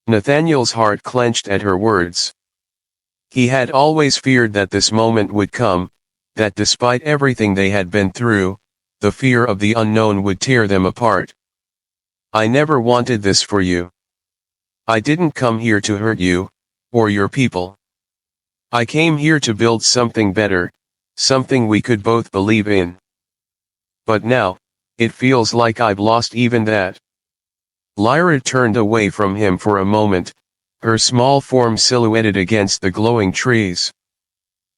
Nathaniel's heart clenched at her words. He had always feared that this moment would come, that despite everything they had been through, the fear of the unknown would tear them apart. "I never wanted this for you. I didn't come here to hurt you, or your people. I came here to build something better, something we could both believe in. But now, it feels like I've lost even that." Lyra turned away from him for a moment, her small form silhouetted against the glowing trees.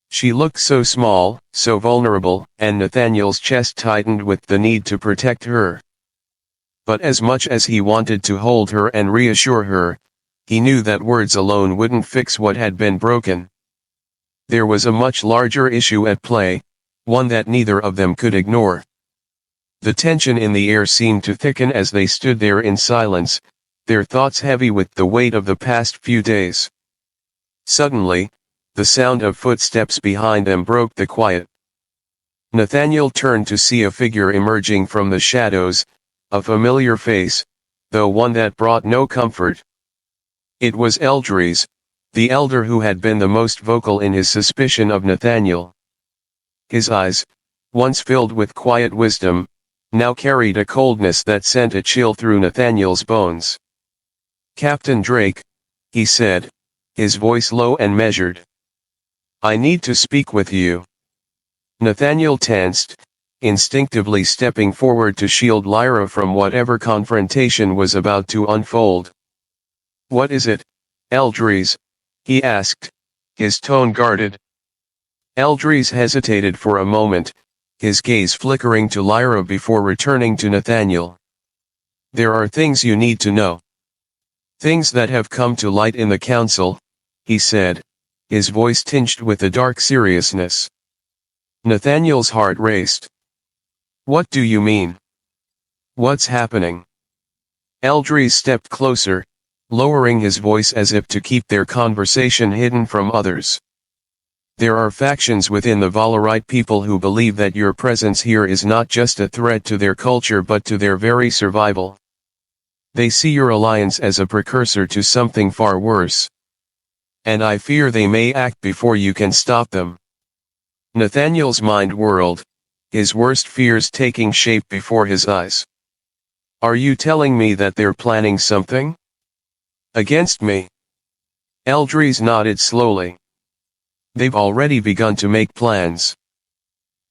She looked so small, so vulnerable, and Nathaniel's chest tightened with the need to protect her. But as much as he wanted to hold her and reassure her, he knew that words alone wouldn't fix what had been broken. There was a much larger issue at play, one that neither of them could ignore. The tension in the air seemed to thicken as they stood there in silence, their thoughts heavy with the weight of the past few days. Suddenly, the sound of footsteps behind them broke the quiet. Nathaniel turned to see a figure emerging from the shadows, a familiar face, though one that brought no comfort. It was Eldris, the elder who had been the most vocal in his suspicion of Nathaniel. His eyes, once filled with quiet wisdom, now carried a coldness that sent a chill through Nathaniel's bones. "Captain Drake," he said, his voice low and measured. "I need to speak with you." Nathaniel tensed, instinctively stepping forward to shield Lyra from whatever confrontation was about to unfold. "What is it, Eldris?" he asked, his tone guarded. Eldris hesitated for a moment, his gaze flickering to Lyra before returning to Nathaniel. "There are things you need to know. Things that have come to light in the council," he said, his voice tinged with a dark seriousness. Nathaniel's heart raced. "What do you mean? What's happening?" Eldris stepped closer, lowering his voice as if to keep their conversation hidden from others. "There are factions within the Valarite people who believe that your presence here is not just a threat to their culture but to their very survival. They see your alliance as a precursor to something far worse. And I fear they may act before you can stop them." Nathaniel's mind whirled, his worst fears taking shape before his eyes. Are you telling me that they're planning something? Against me? Eldris nodded slowly. They've already begun to make plans.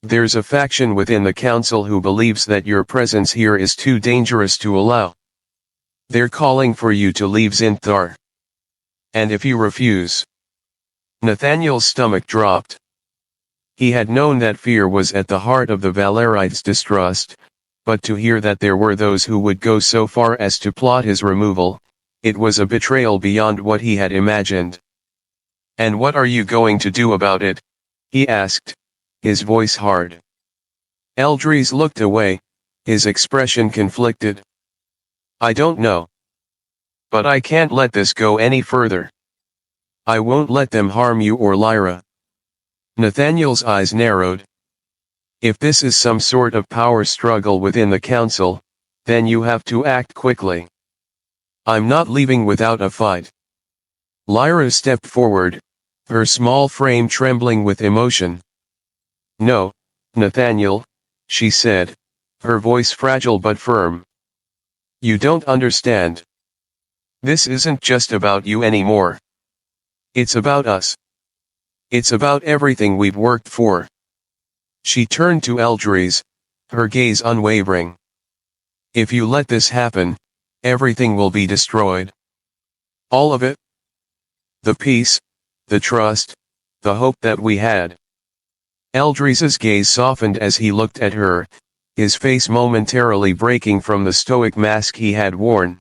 There's a faction within the council who believes that your presence here is too dangerous to allow. They're calling for you to leave Zinthar. And if you refuse... Nathaniel's stomach dropped. He had known that fear was at the heart of the Valerites' distrust, but to hear that there were those who would go so far as to plot his removal, it was a betrayal beyond what he had imagined. And what are you going to do about it? He asked, his voice hard. Eldris looked away, his expression conflicted. I don't know. But I can't let this go any further. I won't let them harm you or Lyra. Nathaniel's eyes narrowed. If this is some sort of power struggle within the council, then you have to act quickly. I'm not leaving without a fight. Lyra stepped forward, her small frame trembling with emotion. No, Nathaniel, she said, her voice fragile but firm. You don't understand. This isn't just about you anymore. It's about us. It's about everything we've worked for. She turned to Eldris, her gaze unwavering. If you let this happen, everything will be destroyed. All of it. The peace, the trust, the hope that we had. Eldris's gaze softened as he looked at her, his face momentarily breaking from the stoic mask he had worn.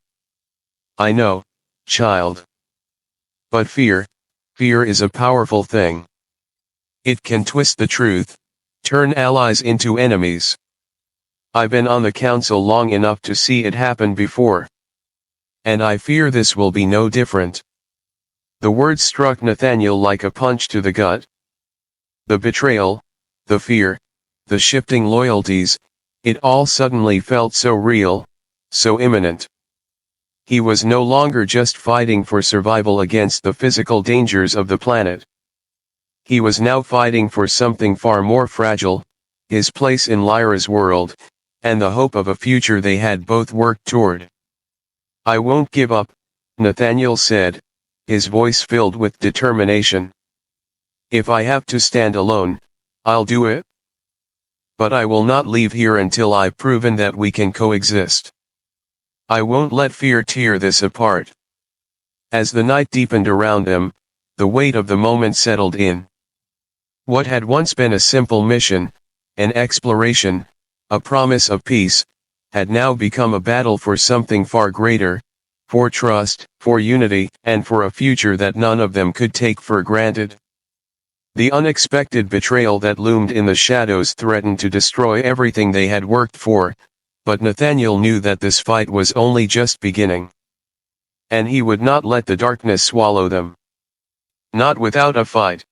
I know, child. But fear is a powerful thing. It can twist the truth, turn allies into enemies. I've been on the council long enough to see it happen before. And I fear this will be no different. The words struck Nathaniel like a punch to the gut. The betrayal, the fear, the shifting loyalties, it all suddenly felt so real, so imminent. He was no longer just fighting for survival against the physical dangers of the planet. He was now fighting for something far more fragile, his place in Lyra's world, and the hope of a future they had both worked toward. I won't give up, Nathaniel said, his voice filled with determination. If I have to stand alone, I'll do it. But I will not leave here until I've proven that we can coexist. I won't let fear tear this apart. As the night deepened around them, the weight of the moment settled in. What had once been a simple mission, an exploration, a promise of peace, had now become a battle for something far greater, for trust, for unity, and for a future that none of them could take for granted. The unexpected betrayal that loomed in the shadows threatened to destroy everything they had worked for, but Nathaniel knew that this fight was only just beginning. And he would not let the darkness swallow them. Not without a fight.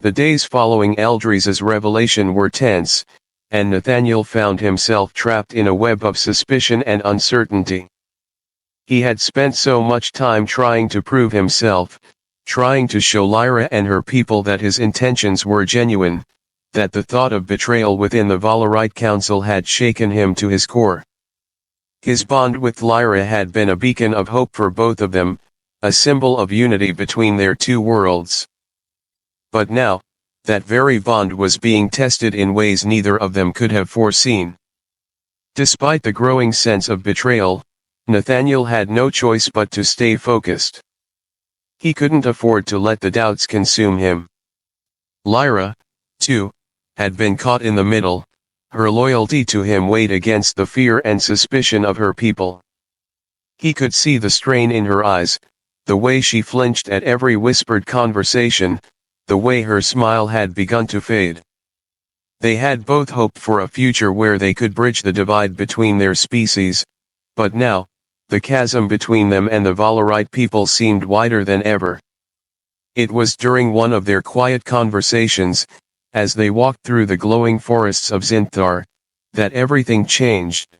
The days following Eldris's revelation were tense, and Nathaniel found himself trapped in a web of suspicion and uncertainty. He had spent so much time trying to prove himself, trying to show Lyra and her people that his intentions were genuine, that the thought of betrayal within the Valerite Council had shaken him to his core. His bond with Lyra had been a beacon of hope for both of them, a symbol of unity between their two worlds. But now, that very bond was being tested in ways neither of them could have foreseen. Despite the growing sense of betrayal, Nathaniel had no choice but to stay focused. He couldn't afford to let the doubts consume him. Lyra, too, had been caught in the middle, her loyalty to him weighed against the fear and suspicion of her people. He could see the strain in her eyes, the way she flinched at every whispered conversation, the way her smile had begun to fade. They had both hoped for a future where they could bridge the divide between their species, but now, the chasm between them and the Valerite people seemed wider than ever. It was during one of their quiet conversations, as they walked through the glowing forests of Zinthar, that everything changed.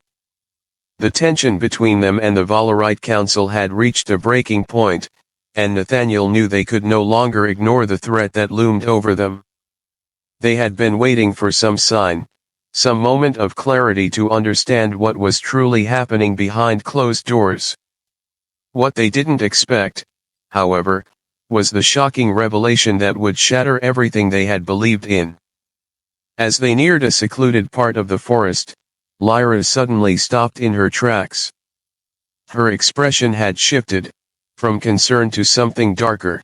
The tension between them and the Valerite Council had reached a breaking point, and Nathaniel knew they could no longer ignore the threat that loomed over them. They had been waiting for some sign, some moment of clarity to understand what was truly happening behind closed doors. What they didn't expect, however, was the shocking revelation that would shatter everything they had believed in. As they neared a secluded part of the forest, Lyra suddenly stopped in her tracks. Her expression had shifted, from concern to something darker.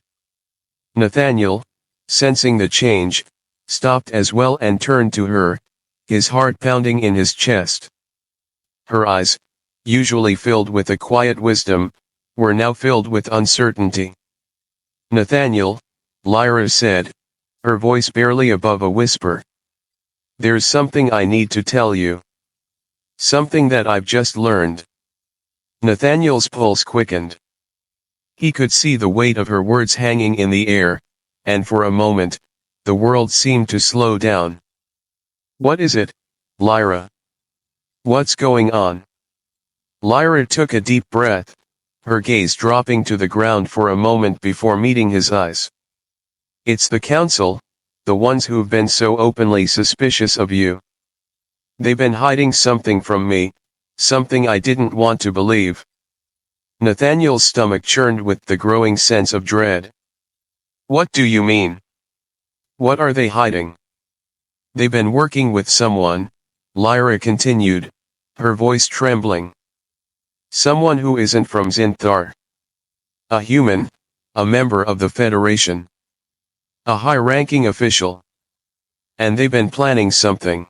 Nathaniel, sensing the change, stopped as well and turned to her, his heart pounding in his chest. Her eyes, usually filled with a quiet wisdom, were now filled with uncertainty. "Nathaniel," Lyra said, her voice barely above a whisper. "There's something I need to tell you. Something that I've just learned." Nathaniel's pulse quickened. He could see the weight of her words hanging in the air, and for a moment, the world seemed to slow down. "What is it, Lyra? What's going on?" Lyra took a deep breath, her gaze dropping to the ground for a moment before meeting his eyes. "It's the council, the ones who've been so openly suspicious of you. They've been hiding something from me, something I didn't want to believe." Nathaniel's stomach churned with the growing sense of dread. "What do you mean? What are they hiding?" "They've been working with someone," Lyra continued, her voice trembling. "Someone who isn't from Zinthar. A human, a member of the Federation. A high-ranking official. And they've been planning something."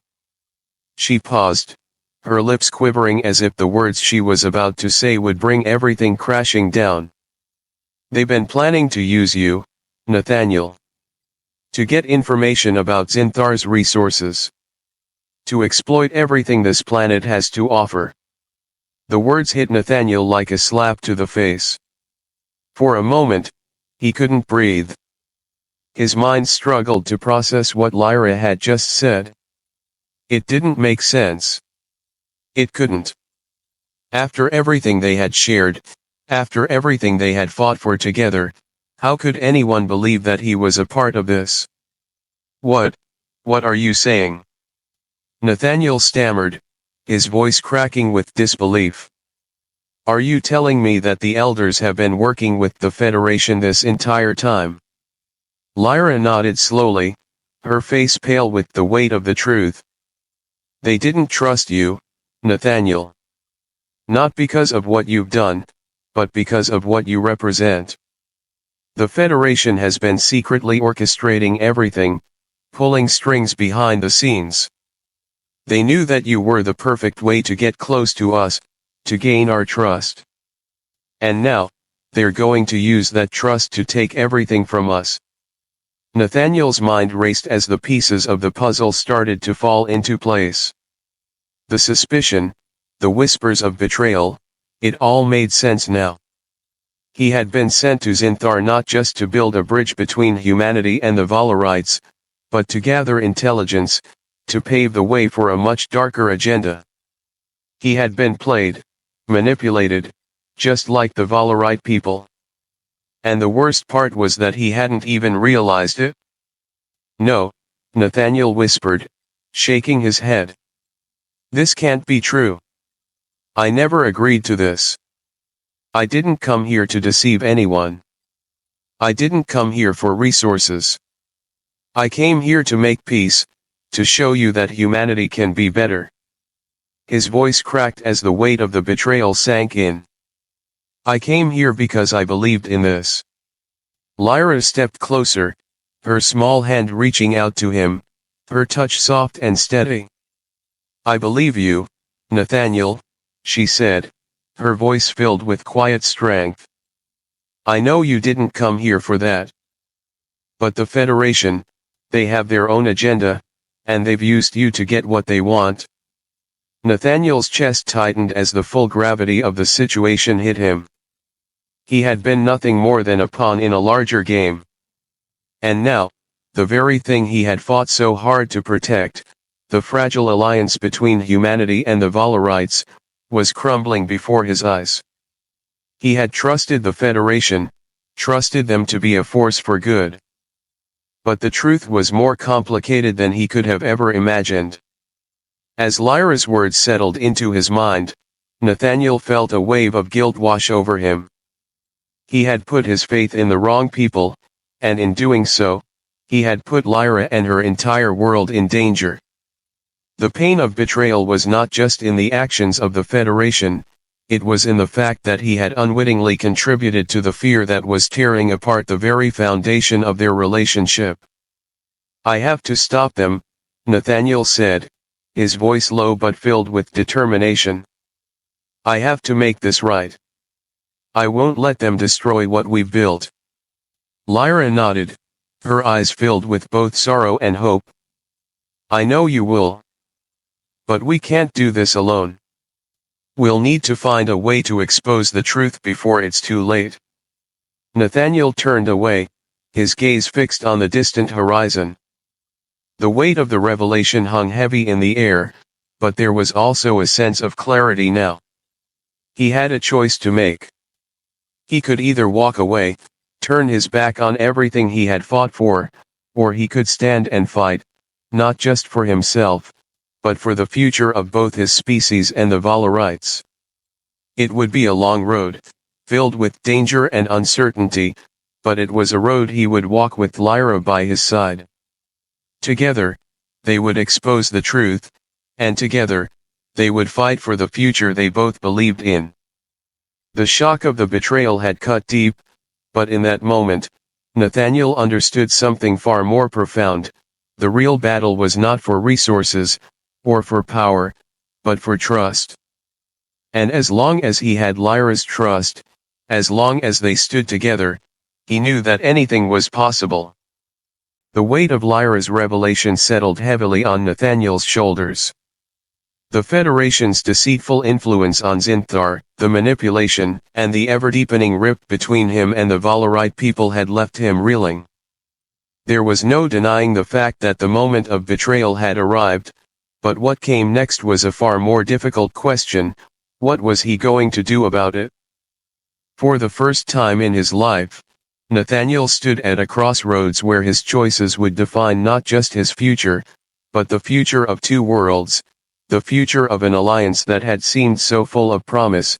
She paused, her lips quivering as if the words she was about to say would bring everything crashing down. "They've been planning to use you, Nathaniel. To get information about Zinthar's resources. To exploit everything this planet has to offer." The words hit Nathaniel like a slap to the face. For a moment, he couldn't breathe. His mind struggled to process what Lyra had just said. It didn't make sense. It couldn't. After everything they had shared, after everything they had fought for together, how could anyone believe that he was a part of this? What are you saying?" Nathaniel stammered, his voice cracking with disbelief. "Are you telling me that the elders have been working with the Federation this entire time?" Lyra nodded slowly, her face pale with the weight of the truth. "They didn't trust you, Nathaniel. Not because of what you've done, but because of what you represent. The Federation has been secretly orchestrating everything, pulling strings behind the scenes. They knew that you were the perfect way to get close to us, to gain our trust. And now, they're going to use that trust to take everything from us." Nathaniel's mind raced as the pieces of the puzzle started to fall into place. The suspicion, the whispers of betrayal, it all made sense now. He had been sent to Zinthar not just to build a bridge between humanity and the Valorites, but to gather intelligence, to pave the way for a much darker agenda. He had been played, manipulated, just like the Valorite people. And the worst part was that he hadn't even realized it. "No," Nathaniel whispered, shaking his head. "This can't be true. I never agreed to this. I didn't come here to deceive anyone. I didn't come here for resources. I came here to make peace, to show you that humanity can be better." His voice cracked as the weight of the betrayal sank in. "I came here because I believed in this." Lyra stepped closer, her small hand reaching out to him, her touch soft and steady. "I believe you, Nathaniel," she said, her voice filled with quiet strength. "I know you didn't come here for that. But the Federation, they have their own agenda, and they've used you to get what they want." Nathaniel's chest tightened as the full gravity of the situation hit him. He had been nothing more than a pawn in a larger game. And now, the very thing he had fought so hard to protect, the fragile alliance between humanity and the Valorites, was crumbling before his eyes. He had trusted the Federation, trusted them to be a force for good. But the truth was more complicated than he could have ever imagined. As Lyra's words settled into his mind, Nathaniel felt a wave of guilt wash over him. He had put his faith in the wrong people, and in doing so, he had put Lyra and her entire world in danger. The pain of betrayal was not just in the actions of the Federation, it was in the fact that he had unwittingly contributed to the fear that was tearing apart the very foundation of their relationship. "I have to stop them," Nathaniel said, his voice low but filled with determination. "I have to make this right. I won't let them destroy what we've built." Lyra nodded, her eyes filled with both sorrow and hope. "I know you will. But we can't do this alone. We'll need to find a way to expose the truth before it's too late." Nathaniel turned away, his gaze fixed on the distant horizon. The weight of the revelation hung heavy in the air, but there was also a sense of clarity now. He had a choice to make. He could either walk away, turn his back on everything he had fought for, or he could stand and fight, not just for himself, but for the future of both his species and the Valorites. It would be a long road, filled with danger and uncertainty, but it was a road he would walk with Lyra by his side. Together, they would expose the truth, and together, they would fight for the future they both believed in. The shock of the betrayal had cut deep, but in that moment, Nathaniel understood something far more profound. The real battle was not for resources, or for power, but for trust. And as long as he had Lyra's trust, as long as they stood together, he knew that anything was possible. The weight of Lyra's revelation settled heavily on Nathaniel's shoulders. The Federation's deceitful influence on Zinthar, the manipulation, and the ever-deepening rift between him and the Valorite people had left him reeling. There was no denying the fact that the moment of betrayal had arrived, but what came next was a far more difficult question: what was he going to do about it? For the first time in his life, Nathaniel stood at a crossroads where his choices would define not just his future, but the future of two worlds. The future of an alliance that had seemed so full of promise,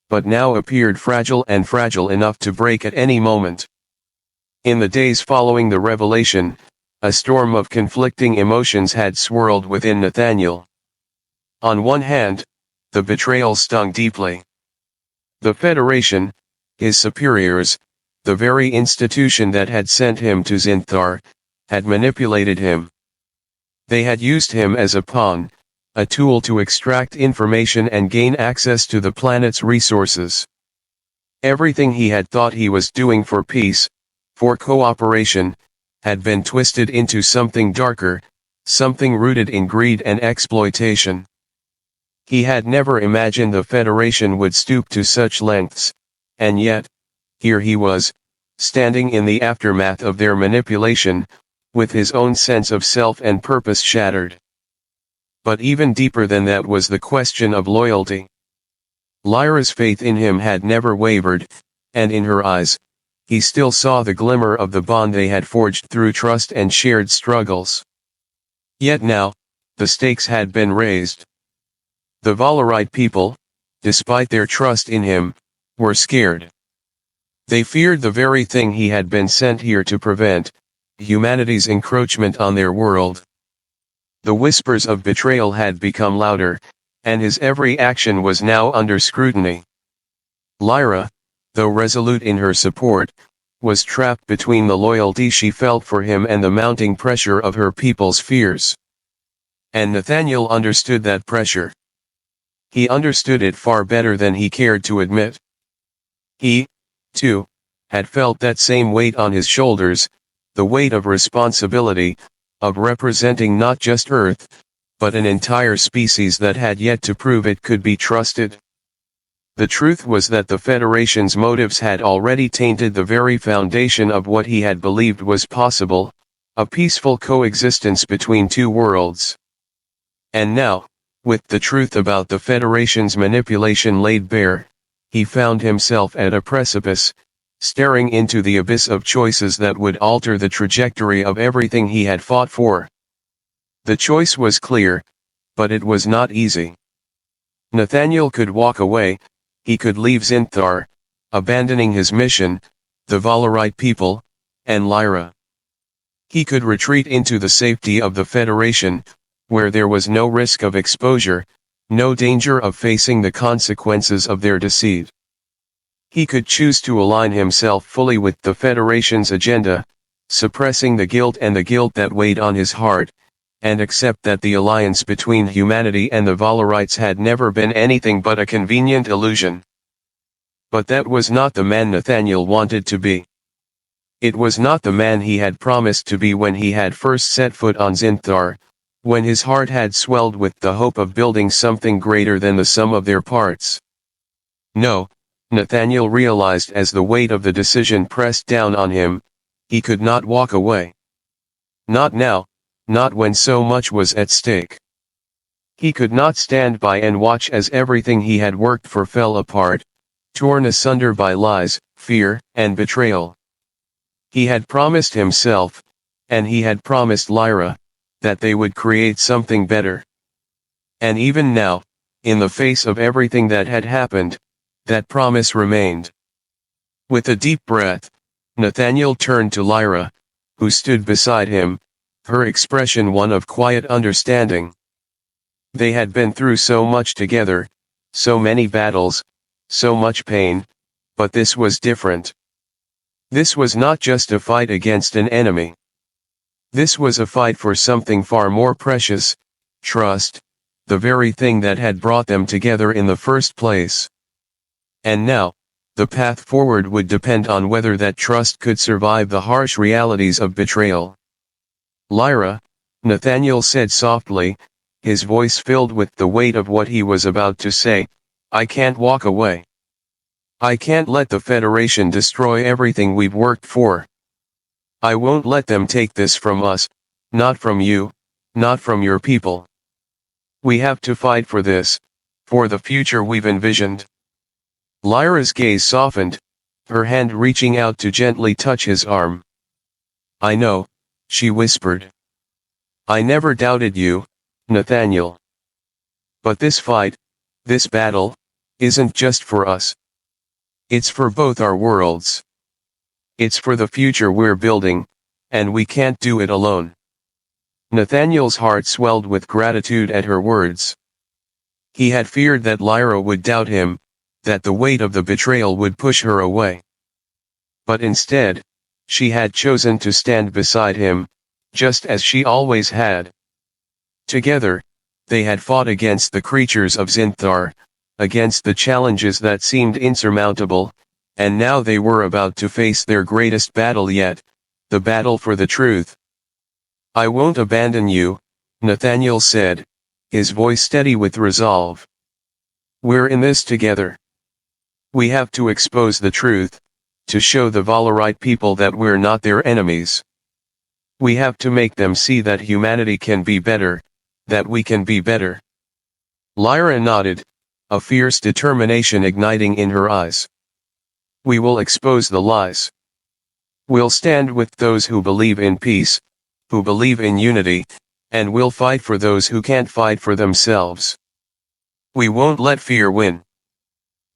but now appeared fragile enough to break at any moment. In the days following the revelation, a storm of conflicting emotions had swirled within Nathaniel. On one hand, the betrayal stung deeply. The Federation, his superiors, the very institution that had sent him to Zinthar, had manipulated him. They had used him as a pawn, a tool to extract information and gain access to the planet's resources. Everything he had thought he was doing for peace, for cooperation, had been twisted into something darker, something rooted in greed and exploitation. He had never imagined the Federation would stoop to such lengths, and yet, here he was, standing in the aftermath of their manipulation, with his own sense of self and purpose shattered. But even deeper than that was the question of loyalty. Lyra's faith in him had never wavered, and in her eyes, he still saw the glimmer of the bond they had forged through trust and shared struggles. Yet now, the stakes had been raised. The Valorite people, despite their trust in him, were scared. They feared the very thing he had been sent here to prevent: humanity's encroachment on their world. The whispers of betrayal had become louder, and his every action was now under scrutiny. Lyra, though resolute in her support, was trapped between the loyalty she felt for him and the mounting pressure of her people's fears. And Nathaniel understood that pressure. He understood it far better than he cared to admit. He, too, had felt that same weight on his shoulders, the weight of responsibility, of representing not just Earth, but an entire species that had yet to prove it could be trusted. The truth was that the Federation's motives had already tainted the very foundation of what he had believed was possible: a peaceful coexistence between two worlds. And now, with the truth about the Federation's manipulation laid bare, he found himself at a precipice, staring into the abyss of choices that would alter the trajectory of everything he had fought for. The choice was clear, but it was not easy. Nathaniel could walk away, he could leave Zinthar, abandoning his mission, the Valarite people, and Lyra. He could retreat into the safety of the Federation, where there was no risk of exposure, no danger of facing the consequences of their deceit. He could choose to align himself fully with the Federation's agenda, suppressing the guilt that weighed on his heart, and accept that the alliance between humanity and the Valarites had never been anything but a convenient illusion. But that was not the man Nathaniel wanted to be. It was not the man he had promised to be when he had first set foot on Zinthar, when his heart had swelled with the hope of building something greater than the sum of their parts. No, Nathaniel realized as the weight of the decision pressed down on him, he could not walk away. Not now, not when so much was at stake. He could not stand by and watch as everything he had worked for fell apart, torn asunder by lies, fear, and betrayal. He had promised himself, and he had promised Lyra, that they would create something better. And even now, in the face of everything that had happened, that promise remained. With a deep breath, Nathaniel turned to Lyra, who stood beside him, her expression one of quiet understanding. They had been through so much together, so many battles, so much pain, but this was different. This was not just a fight against an enemy. This was a fight for something far more precious, trust, the very thing that had brought them together in the first place. And now, the path forward would depend on whether that trust could survive the harsh realities of betrayal. Lyra, Nathaniel said softly, his voice filled with the weight of what he was about to say, I can't walk away. I can't let the Federation destroy everything we've worked for. I won't let them take this from us, not from you, not from your people. We have to fight for this, for the future we've envisioned. Lyra's gaze softened, her hand reaching out to gently touch his arm. I know, she whispered. I never doubted you, Nathaniel. But this fight, this battle, isn't just for us. It's for both our worlds. It's for the future we're building, and we can't do it alone. Nathaniel's heart swelled with gratitude at her words. He had feared that Lyra would doubt him, that the weight of the betrayal would push her away. But instead, she had chosen to stand beside him, just as she always had. Together, they had fought against the creatures of Zinthar, against the challenges that seemed insurmountable, and now they were about to face their greatest battle yet, the battle for the truth. I won't abandon you, Nathaniel said, his voice steady with resolve. We're in this together. We have to expose the truth, to show the Valarite people that we're not their enemies. We have to make them see that humanity can be better, that we can be better. Lyra nodded, a fierce determination igniting in her eyes. We will expose the lies. We'll stand with those who believe in peace, who believe in unity, and we'll fight for those who can't fight for themselves. We won't let fear win.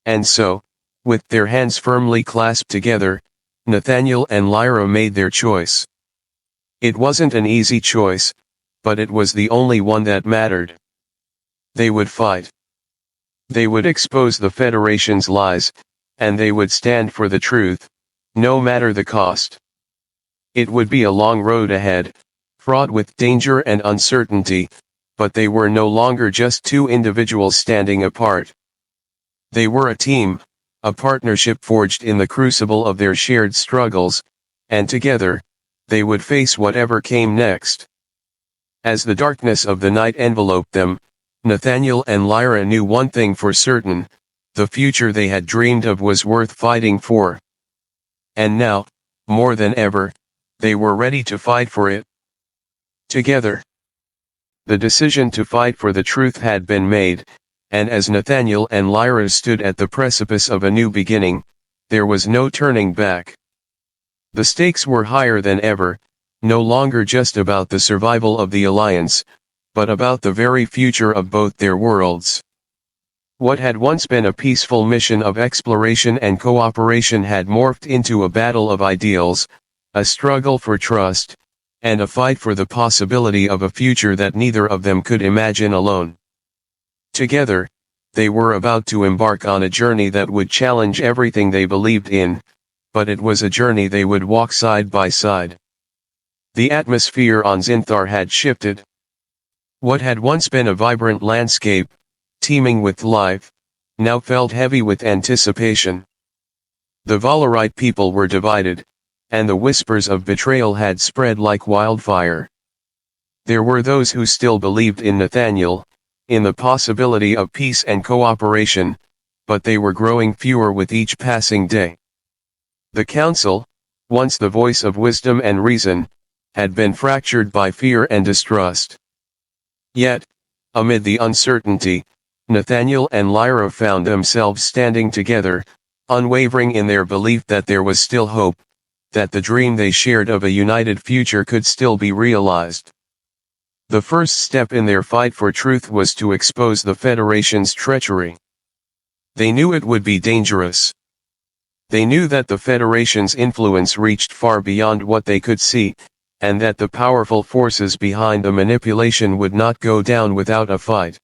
And so, with their hands firmly clasped together, Nathaniel and Lyra made their choice. It wasn't an easy choice, but it was the only one that mattered. They would fight. They would expose the Federation's lies, and they would stand for the truth, no matter the cost. It would be a long road ahead, fraught with danger and uncertainty, but they were no longer just two individuals standing apart. They were a team, a partnership forged in the crucible of their shared struggles, and together, they would face whatever came next. As the darkness of the night enveloped them, Nathaniel and Lyra knew one thing for certain, the future they had dreamed of was worth fighting for. And now, more than ever, they were ready to fight for it. Together. The decision to fight for the truth had been made, and as Nathaniel and Lyra stood at the precipice of a new beginning, there was no turning back. The stakes were higher than ever, no longer just about the survival of the Alliance, but about the very future of both their worlds. What had once been a peaceful mission of exploration and cooperation had morphed into a battle of ideals, a struggle for trust, and a fight for the possibility of a future that neither of them could imagine alone. Together, they were about to embark on a journey that would challenge everything they believed in, but it was a journey they would walk side by side. The atmosphere on Zinthar had shifted. What had once been a vibrant landscape, teeming with life, now felt heavy with anticipation. The Valarite people were divided, and the whispers of betrayal had spread like wildfire. There were those who still believed in Nathaniel, in the possibility of peace and cooperation, but they were growing fewer with each passing day. The council, once the voice of wisdom and reason, had been fractured by fear and distrust. Yet, amid the uncertainty, Nathaniel and Lyra found themselves standing together, unwavering in their belief that there was still hope, that the dream they shared of a united future could still be realized. The first step in their fight for truth was to expose the Federation's treachery. They knew it would be dangerous. They knew that the Federation's influence reached far beyond what they could see, and that the powerful forces behind the manipulation would not go down without a fight.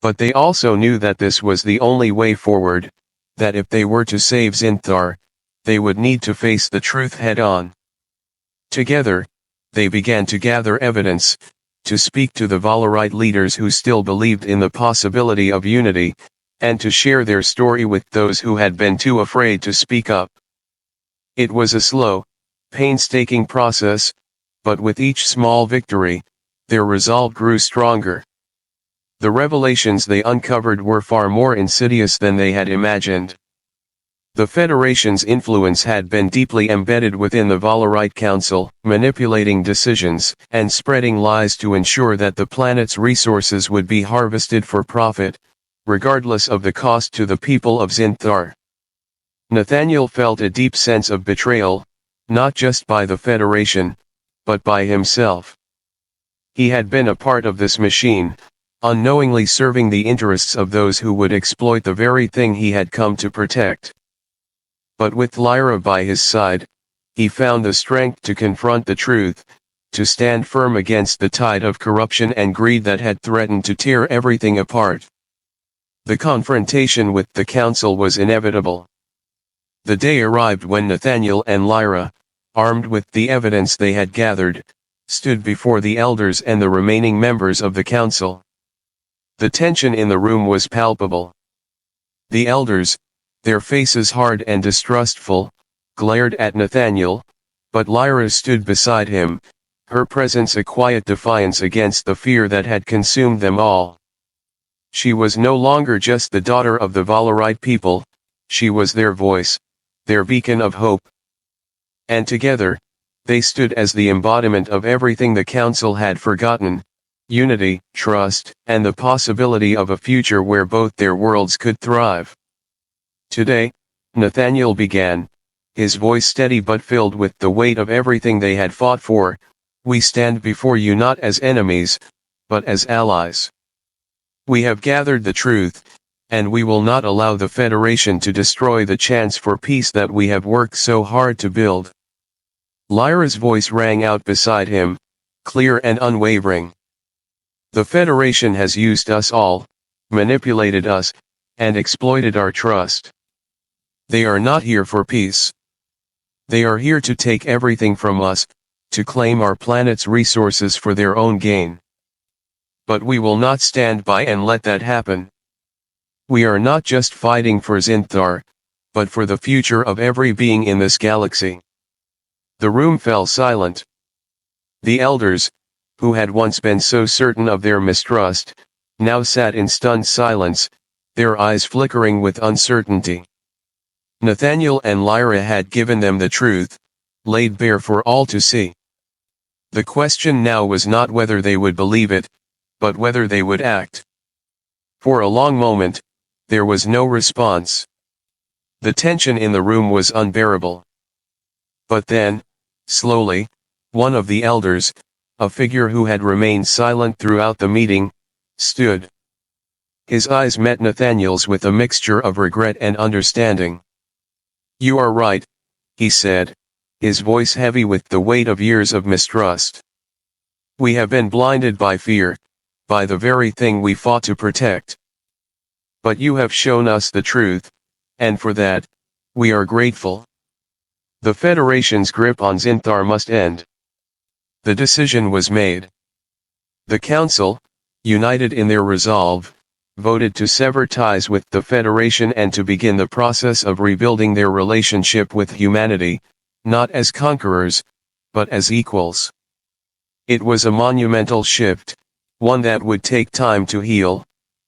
But they also knew that this was the only way forward, that if they were to save Zinthar, they would need to face the truth head-on. Together, they began to gather evidence, to speak to the Valarite leaders who still believed in the possibility of unity, and to share their story with those who had been too afraid to speak up. It was a slow, painstaking process, but with each small victory, their resolve grew stronger. The revelations they uncovered were far more insidious than they had imagined. The Federation's influence had been deeply embedded within the Valarite Council, manipulating decisions and spreading lies to ensure that the planet's resources would be harvested for profit, regardless of the cost to the people of Zinthar. Nathaniel felt a deep sense of betrayal, not just by the Federation, but by himself. He had been a part of this machine, unknowingly serving the interests of those who would exploit the very thing he had come to protect. But with Lyra by his side, he found the strength to confront the truth, to stand firm against the tide of corruption and greed that had threatened to tear everything apart. The confrontation with the council was inevitable. The day arrived when Nathaniel and Lyra, armed with the evidence they had gathered, stood before the elders and the remaining members of the council. The tension in the room was palpable. The elders, their faces hard and distrustful, glared at Nathaniel, but Lyra stood beside him, her presence a quiet defiance against the fear that had consumed them all. She was no longer just the daughter of the Valarite people, she was their voice, their beacon of hope. And together, they stood as the embodiment of everything the council had forgotten: unity, trust, and the possibility of a future where both their worlds could thrive. Today, Nathaniel began, his voice steady but filled with the weight of everything they had fought for. We stand before you not as enemies, but as allies. We have gathered the truth, and we will not allow the Federation to destroy the chance for peace that we have worked so hard to build. Lyra's voice rang out beside him, clear and unwavering. The Federation has used us all, manipulated us, and exploited our trust. They are not here for peace. They are here to take everything from us, to claim our planet's resources for their own gain. But we will not stand by and let that happen. We are not just fighting for Zinthar, but for the future of every being in this galaxy. The room fell silent. The elders, who had once been so certain of their mistrust, now sat in stunned silence, their eyes flickering with uncertainty. Nathaniel and Lyra had given them the truth, laid bare for all to see. The question now was not whether they would believe it, but whether they would act. For a long moment, there was no response. The tension in the room was unbearable. But then, slowly, one of the elders, a figure who had remained silent throughout the meeting, stood. His eyes met Nathaniel's with a mixture of regret and understanding. "You are right," he said, his voice heavy with the weight of years of mistrust. "We have been blinded by fear, by the very thing we fought to protect. But you have shown us the truth, and for that, we are grateful. The Federation's grip on Zinthar must end." The decision was made. The Council, united in their resolve, voted to sever ties with the Federation and to begin the process of rebuilding their relationship with humanity, not as conquerors, but as equals. It was a monumental shift, one that would take time to heal,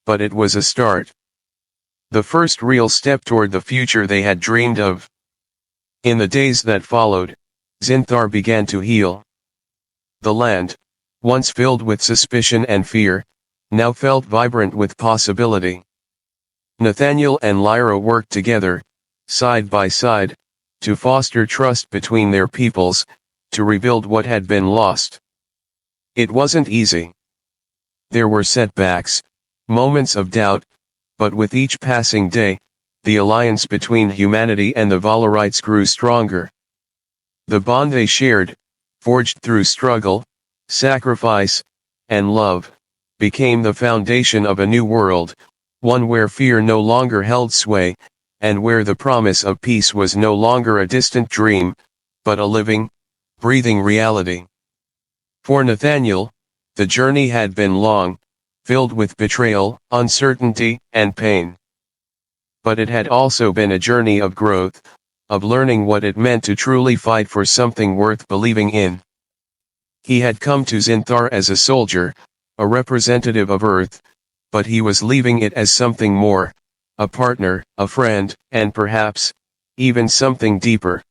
but it was a start. The first real step toward the future they had dreamed of. In the days that followed, Zinthar began to heal. The land, once filled with suspicion and fear, now felt vibrant with possibility. Nathaniel and Lyra worked together, side by side, to foster trust between their peoples, to rebuild what had been lost. It wasn't easy. There were setbacks, moments of doubt, but with each passing day, the alliance between humanity and the Valorites grew stronger. The bond they shared, forged through struggle, sacrifice, and love, became the foundation of a new world, one where fear no longer held sway, and where the promise of peace was no longer a distant dream, but a living, breathing reality. For Nathaniel, the journey had been long, filled with betrayal, uncertainty, and pain. But it had also been a journey of growth, of learning what it meant to truly fight for something worth believing in. He had come to Zinthar as a soldier, a representative of Earth, but he was leaving it as something more, a partner, a friend, and perhaps, even something deeper.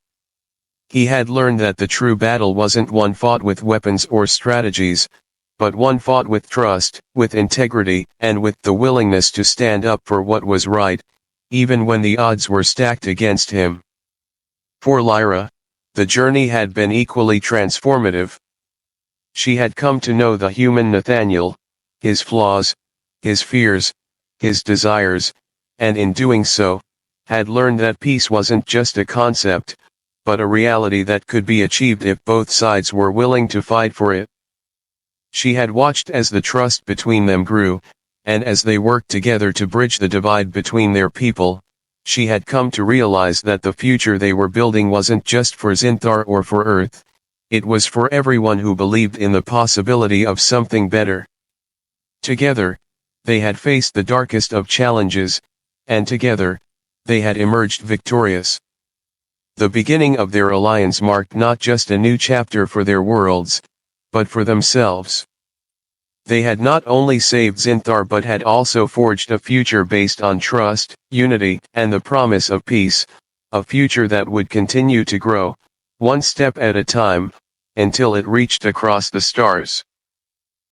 He had learned that the true battle wasn't one fought with weapons or strategies, but one fought with trust, with integrity, and with the willingness to stand up for what was right, even when the odds were stacked against him. For Lyra, the journey had been equally transformative. She had come to know the human Nathaniel, his flaws, his fears, his desires, and in doing so, had learned that peace wasn't just a concept, but a reality that could be achieved if both sides were willing to fight for it. She had watched as the trust between them grew, and as they worked together to bridge the divide between their people, she had come to realize that the future they were building wasn't just for Zinthar or for Earth, it was for everyone who believed in the possibility of something better. Together, they had faced the darkest of challenges, and together, they had emerged victorious. The beginning of their alliance marked not just a new chapter for their worlds, but for themselves. They had not only saved Zinthar but had also forged a future based on trust, unity, and the promise of peace, a future that would continue to grow, one step at a time, until it reached across the stars.